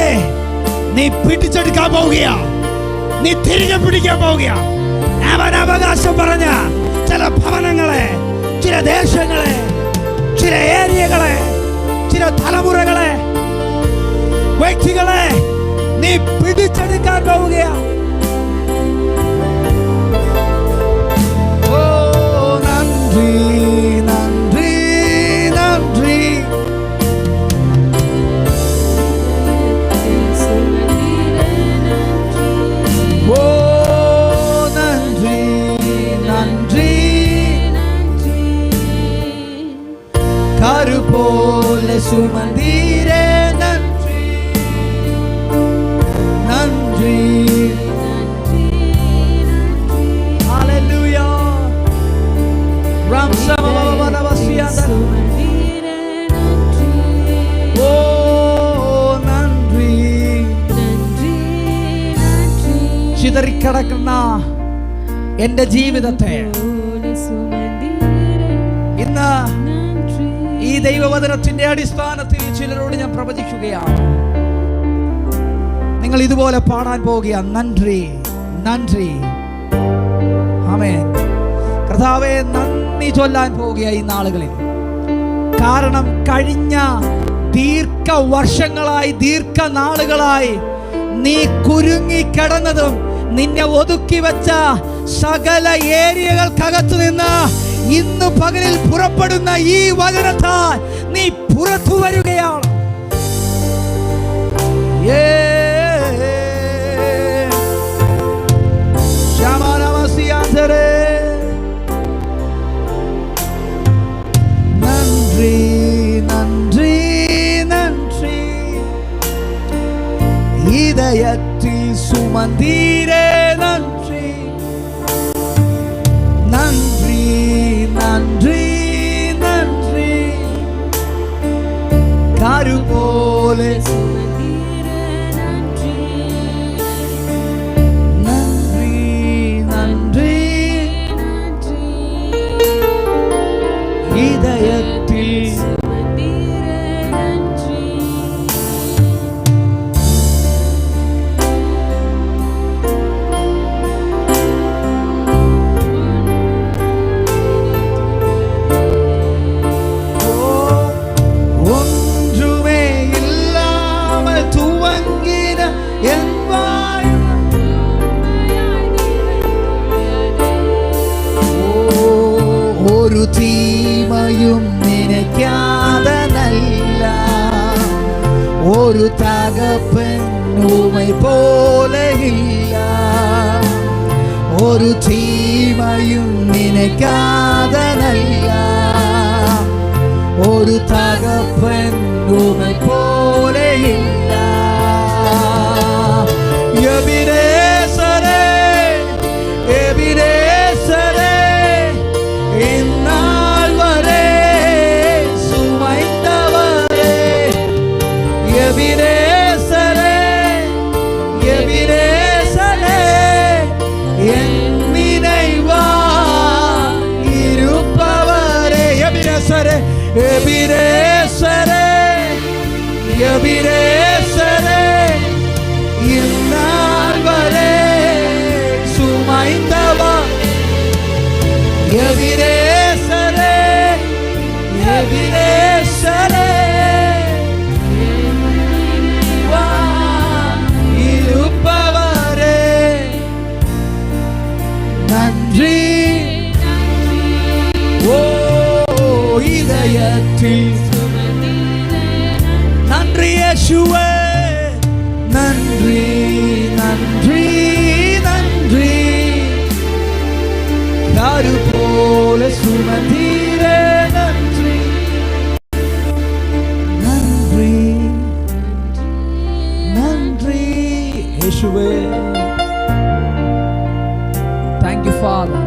Speaker 1: നീ പിടിച്ചെടുക്കാൻ പോവുകയാ. നീ തിരികെ പിടിക്കാൻ പോവുകയാ. അവൻ അവകാശം പറഞ്ഞ ചില ഭവനങ്ങളെ, ചില ദേശങ്ങളെ, ചില ഏരിയകളെ, ചില തലമുറകളെ, വ്യക്തികളെ നീ പിടിച്ചെടുക്കാൻ പോവുകയാ. ഓ നന്ദി നന്ദി നന്ദി. ഓ നന്ദി നന്ദി. കരു പോലെ സുമന്തീരേ നന്ദി നന്ദി. ഹല്ലേലൂയ. ഓ നന്ദി. ചിതറിക്കിടക്കുന്ന എൻ്റെ ജീവിതത്തെ. ഇന്ന് ഈ ദൈവവചനത്തിന്റെ അടിസ്ഥാനത്തിൽ ചിലരോട് ഞാൻ പ്രവചിക്കുകയാണ്. നിങ്ങൾ ഇതുപോലെ പാടാൻ പോകുക. നന്ദി, നന്ദി. ആമേൻ. കർത്താവേ, നന്ദി ചൊല്ലാൻ പോകുക ഈ നാളുകളിൽ. കാരണം കഴിഞ്ഞ ദീർഘവർഷങ്ങളായി, ദീർഘനാളുകളായി നീ കുരുങ്ങിക്കിടന്നതും നിന്നെ ഒതുക്കി വെച്ച സകല ഏരിയകൾക്കകത്തു നിന്ന് ഇന്ന് പകലിൽ പുറപ്പെടുന്ന ഈ വചനത്താൽ നീ പുറത്തു വരികയാണ്. നന്ദി, നന്ദി, നന്ദി. ഹൃദയത്തിൽ സുമന്തിരേ നന്ദി. നന്ദി, നന്ദി, നന്ദി. കാരുപോലെ ഒരു തീമയും നിനക്കാതെ നല്ല ഒരു തകപ്പൻ ഉമൈ പോലെയില്ല. ഒരു തീമയും നിനക്കാതെ നല്ല ഒരു തകപ്പൻ ഉമൈ പോലെയില്ല. എബിനേസരേ, എബിനേസരേ, ഇന്നാൾ വരെ സുമൈത്തവരേ. എബിനേസരേ, എബിനേസരേ, എൻ നിனைவா இருப்பவரே. എബിനേസരേ, എബിനേസരേ, എബിനേസരേ, ഇന്നാൾ വരെ സുമൈത്തവർ. എബിനേസരേ, എബിനേസരേ, ഇരുപ്പവരേ. നന്ദി, ഓ ഹൃദയത്തിൽ നന്ദി യേശുവേ. നന്ദി, നന്ദി, നന്ദി. കാരുപോലെ സുമന്തിരേ നന്ദി. നന്ദി, നന്ദി യേശുവേ. Thank you Father,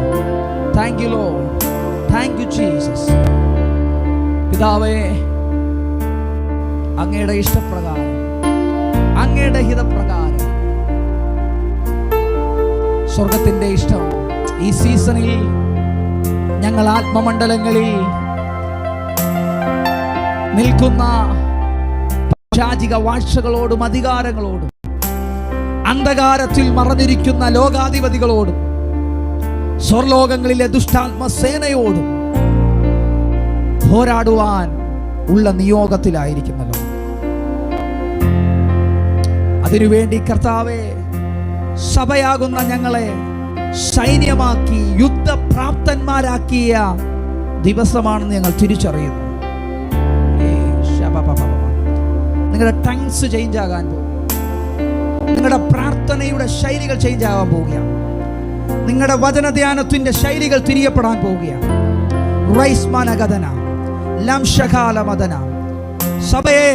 Speaker 1: thank U Lord, thank you Jesus. പിതാവേ, അങ്ങയുടെ ഇഷ്ടപ്രകാരം, അങ്ങയുടെ ഹിതപ്രകാരം സ്വർഗത്തിന്റെ ഇഷ്ടം ഈ സീസണിൽ ഞങ്ങൾ ആത്മമണ്ഡലങ്ങളിൽ നിൽക്കുന്ന പൈശാചിക വാഴ്ചകളോടും അധികാരങ്ങളോടും അന്ധകാരത്തിൽ മറഞ്ഞിരിക്കുന്ന ലോകാധിപതികളോടും സ്വർലോകങ്ങളിലെ ദുഷ്ടാത്മസേനയോടും പോരാടുവാൻ ഉള്ള നിയോഗത്തിലായിരിക്കുന്നല്ലോ. അതിനുവേണ്ടി കർത്താവേ, സഭയാകുന്ന ഞങ്ങളെ സൈന്യമാക്കി യുദ്ധപ്രാപ്തന്മാരാക്കിയ ദിവസമാണെന്ന് ഞങ്ങൾ തിരിച്ചറിയുന്നു. നിങ്ങളുടെ ടൈംസ് ചേഞ്ച് ആകാൻ പോകും. നിങ്ങളുടെ പ്രാർത്ഥനയുടെ ശൈലികൾ ചേഞ്ച് ആകാൻ പോവുകയാണ്. നിങ്ങളുടെ വചനധ്യാനത്തിന്റെ ശൈലികൾ തിരിയപ്പെടാൻ പോവുകയാണ്. റൈസ്മാനഗതന ലംശകാലമദന. സഭയെ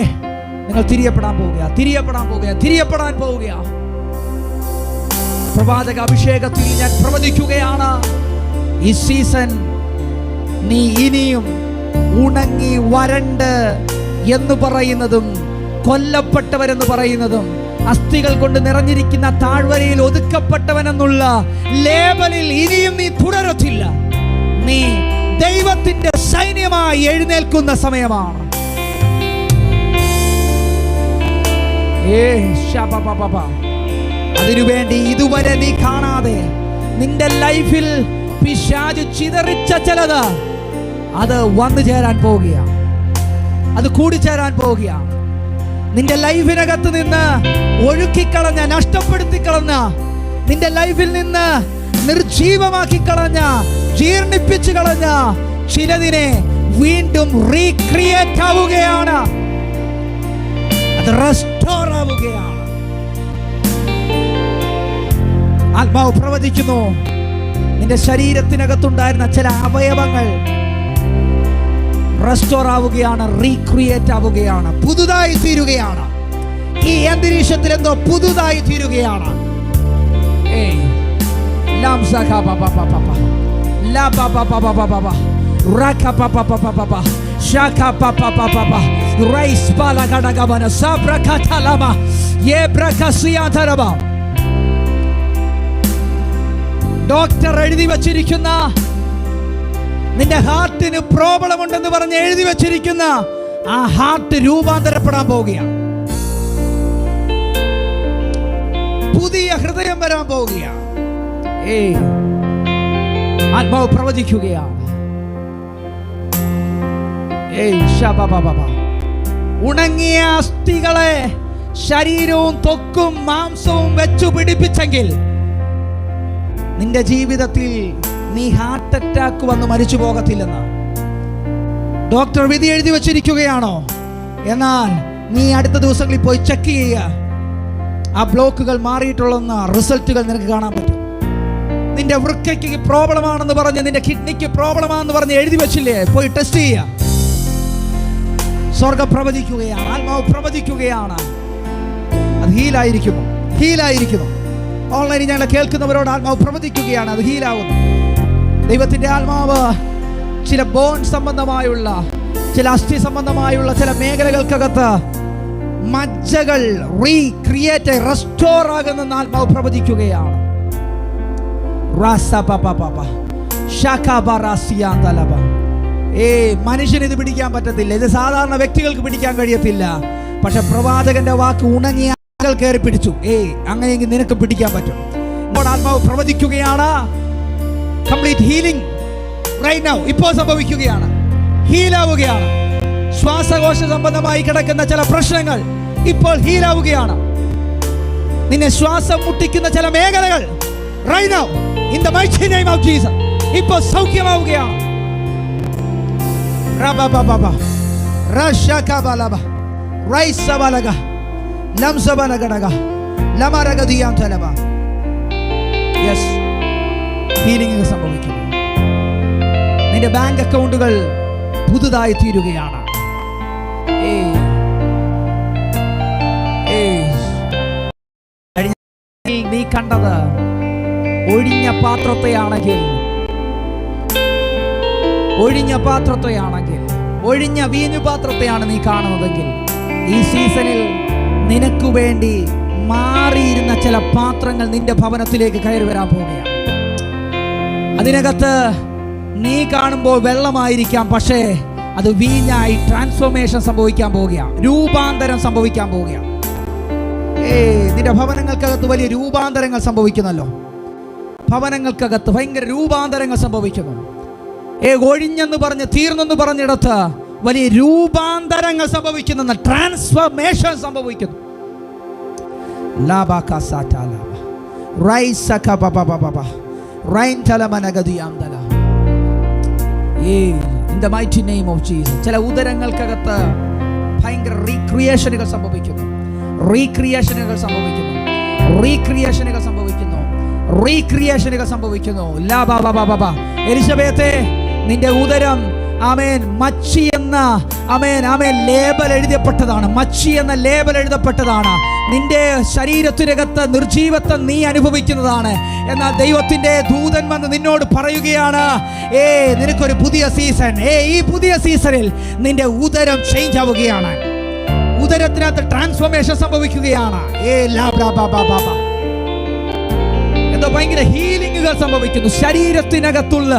Speaker 1: നിങ്ങൾ തിരിയപ്പെടാൻ പോവുക, തിരിയപ്പെടാൻ പോവുക, തിരിയപ്പെടാൻ പോവുക. പ്രവാചക അഭിഷേകത്തിൽ ഞാൻ പ്രവചിക്കുകയാണ്, ഈ സീസൺ നീ ഇനിയും ഉണങ്ങി വരണ്ട് എന്ന് പറയുന്നതും കൊല്ലപ്പെട്ടവരെന്ന് പറയുന്നതും അസ്ഥികൾ കൊണ്ട് നിറഞ്ഞിരിക്കുന്ന താഴ്വരയിൽ ഒതുക്കപ്പെട്ടവനെന്നുള്ള ലേബലിൽ ഇനിയും നീ തുടരത്തില്ല. നീ ദൈവത്തിന്റെ സൈന്യമായി എഴുന്നേൽക്കുന്ന സമയമാണ്. അതിനുവേണ്ടി ഇതുവരെ നീ കാണാതെ നിന്റെ ലൈഫിൽ പിശാച് ചിതറിച്ച ചിലത് അത് വന്നു ചേരാൻ പോവുകയാണ്. അത് കൂടിച്ചേരാൻ പോവുകയാണ്. നിന്റെ ലൈഫിനകത്ത് നിന്ന് ഒഴുക്കിക്കളഞ്ഞ, നഷ്ടപ്പെടുത്തി കളഞ്ഞ, നിന്റെ ലൈഫിൽ നിന്ന് നിർജീവമാക്കി കളഞ്ഞ, ജീർണിപ്പിച്ചു കളഞ്ഞ ചിലതിനെ വീണ്ടും റീക്രിയേറ്റ് ആവുകയാണ്. അത് റെസ്റ്റോർ ആവുകയാണ്. ആത്മാവ് പ്രവചിക്കുന്നു, നിന്റെ ശരീരത്തിനകത്തുണ്ടായിരുന്ന ചില അവയവങ്ങൾ റെസ്റ്റോർ ആവുകയാണ്, റീക്രിയേറ്റ് ആവുകയാണ്, പുതുതായി തീരുകയാണ്. ഈ അന്തരീക്ഷത്തിൽ എന്തോ പുതുതായി തീരുകയാണ്. ഡോക്ടർ എഴുതി വച്ചിരിക്കുന്ന, നിന്റെ ഹാർട്ടിന് പ്രോബ്ലം ഉണ്ടെന്ന് പറഞ്ഞ് എഴുതി വെച്ചിരിക്കുന്ന ആ ഹാർട്ട് രൂപാന്തരപ്പെടാൻ പോവുകയാണ്. പുതിയ ഹൃദയം വരാൻ പോവുകയാണ്. ആത്മാവ് പ്രവചിക്കുകയാണ്. ഉണങ്ങിയ അസ്ഥികളെ ശരീരവും ത്വക്കും മാംസവും വെച്ചു പിടിപ്പിച്ചെങ്കിൽ നിന്റെ ജീവിതത്തിൽ നീ ഹാർട്ട് അറ്റാക്ക് വന്ന് മരിച്ചു പോകത്തില്ലെന്ന് ഡോക്ടർ വിധി എഴുതി വച്ചിരിക്കുകയാണോ? എന്നാൽ നീ അടുത്ത ദിവസങ്ങളിൽ പോയി ചെക്ക് ചെയ്യുക. ആ ബ്ലോക്കുകൾ മാറിയിട്ടുള്ള റിസൾട്ടുകൾ നിനക്ക് കാണാൻ പറ്റും. നിന്റെ വൃക്കയ്ക്ക് പ്രോബ്ലം ആണെന്ന് പറഞ്ഞ്, നിന്റെ കിഡ്നിക്ക് പ്രോബ്ലം ആണെന്ന് പറഞ്ഞ് എഴുതി വെച്ചില്ലേ, പോയി ടെസ്റ്റ് ചെയ്യുക. സ്വർഗം പ്രവചിക്കുകയാണ്, ആത്മാവ് പ്രവചിക്കുകയാണ്. അത് ഹീലായിരിക്കുന്നു, ഹീലായിരിക്കുന്നു. ഓൺലൈനിൽ ഞങ്ങളെ കേൾക്കുന്നവരോട് ആത്മാവ് പ്രവചിക്കുകയാണ്, അത് ഹീലാവുന്നു. ദൈവത്തിന്റെ ആത്മാവ് ചില ബോൺ സംബന്ധമായുള്ള, ചില അസ്ഥി സംബന്ധമായുള്ള ചില മേഖലകൾക്കകത്ത് മജ്ജകൾ റീക്രിയേറ്റ്, റെസ്റ്റോർ ആകുന്ന ആത്മാവ് പ്രവചിക്കുകയാണ്. മനുഷ്യന് ഇത് പിടിക്കാൻ പറ്റത്തില്ല, ഇത് സാധാരണ വ്യക്തികൾക്ക് പിടിക്കാൻ കഴിയത്തില്ല. പക്ഷെ പ്രവാചകന്റെ വാക്ക് ഉണങ്ങിയ ആളുകൾ കയറി പിടിച്ചു. അങ്ങനെയെങ്കിൽ നിനക്ക് പിടിക്കാൻ പറ്റും. ആത്മാവ് പ്രവചിക്കുകയാണ്. കംപ്ലീറ്റ് ഹീലിംഗ് റൈറ്റ് നൗ ഇപ്പോൾ സംഭവിക്കുകയാണ്. ഹീലാവുകയാണ്. ശ്വാസകോശ സംബന്ധമായി കിടക്കുന്ന ചില പ്രശ്നങ്ങൾ ഇപ്പോൾ ഹീലാവുകയാണ്. നിന്നെ ശ്വാസം മുട്ടിക്കുന്ന ചില മേഖലകൾ right now in the mighty name of Jesus ഇപ്പോൾ സൗഖ്യമാവുകയാണ്. റബബബബ റശകബലബ റൈസബലഗ ലംസബലഗടഗ ലമരഗദിയാം തലബ. യെസ്, ഹീലിംഗ് സംഭവിക്കുന്നു. നിന്റെ ബാങ്ക് അക്കൗണ്ടുകൾ പുതുതായി തീരുകയാണ്. നീ കണ്ടത് ഒഴിഞ്ഞ പാത്രത്തെയാണെങ്കിൽ, ഒഴിഞ്ഞ പാത്രത്തെയാണെങ്കിൽ, ഒഴിഞ്ഞ വീഞ്ഞു പാത്രത്തെയാണ് നീ കാണുന്നതെങ്കിൽ, ഈ സീസണിൽ നിനക്ക് വേണ്ടി മാറിയിരുന്ന ചില പാത്രങ്ങൾ നിന്റെ ഭവനത്തിലേക്ക് കയറി വരാൻ പോവുകയാണ്. അതിനകത്ത് നീ കാണുമ്പോൾ വെള്ളമായിരിക്കാം, പക്ഷേ അത് വീഞ്ഞായി ട്രാൻസ്ഫോർമേഷൻ സംഭവിക്കാൻ പോവുകയാണ്, രൂപാന്തരം സംഭവിക്കാൻ പോവുകയാണ്. നിന്റെ ഭവനങ്ങൾക്കകത്ത് വലിയ രൂപാന്തരങ്ങൾ സംഭവിക്കുന്നല്ലോ. ഭവനങ്ങൾക്കകത്ത് ഭയങ്കര രൂപാന്തരങ്ങൾ സംഭവിക്കുന്നു. ഒഴിഞ്ഞെന്ന് പറഞ്ഞ്, തീർന്നെന്ന് പറഞ്ഞിടത്ത് വലിയ രൂപാന്തരങ്ങൾ സംഭവിക്കുന്ന, ട്രാൻസ്ഫോർമേഷൻ സംഭവിക്കുന്നു. ചില ഉദരങ്ങൾക്കകത്ത് ഭയങ്കര റീക്രിയേഷനുകൾ സംഭവിക്കുന്നു, റീക്രിയേഷനുകൾ സംഭവിക്കുന്നു, റീക്രിയേഷനുകൾ സംഭവിക്കുന്നു, റീക്രിയേഷനുകൾ സംഭവിക്കുന്നു. എലിസബേത്തെ, നിന്റെ ഉദരം ആമേൻ മച്ചി എന്ന ലേബൽ എഴുതപ്പെട്ടതാണ്. മച്ചി എന്ന ലേബൽ എഴുതപ്പെട്ടതാണ്. നിന്റെ ശരീരത്തിനകത്ത് നിർജീവത്വം നീ അനുഭവിക്കുന്നതാണ്. എന്നാൽ ദൈവത്തിന്റെ ദൂതൻ വന്ന് നിന്നോട് പറയുകയാണ്, നിനക്കൊരു പുതിയ സീസൺ. ഈ പുതിയ സീസണിൽ നിന്റെ ഉദരം ചേഞ്ച് ആവുകയാണ്. ഉദരത്തിനകത്ത് ട്രാൻസ്ഫോർമേഷൻ സംഭവിക്കുകയാണ്. എന്തോ ഭയങ്കര ഹീലിംഗുകൾ സംഭവിക്കുന്നു. ശരീരത്തിനകത്തുള്ള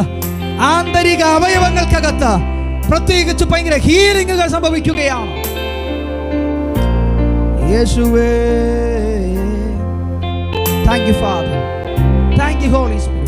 Speaker 1: ആന്തരിക അവയവങ്ങൾക്കകത്ത് പ്രത്യേകിച്ച് ഭയങ്കര ഹീലിംഗുകൾ സംഭവിക്കുകയാണ്. യേശുവേ, thank you Father, thank you Holy spirit.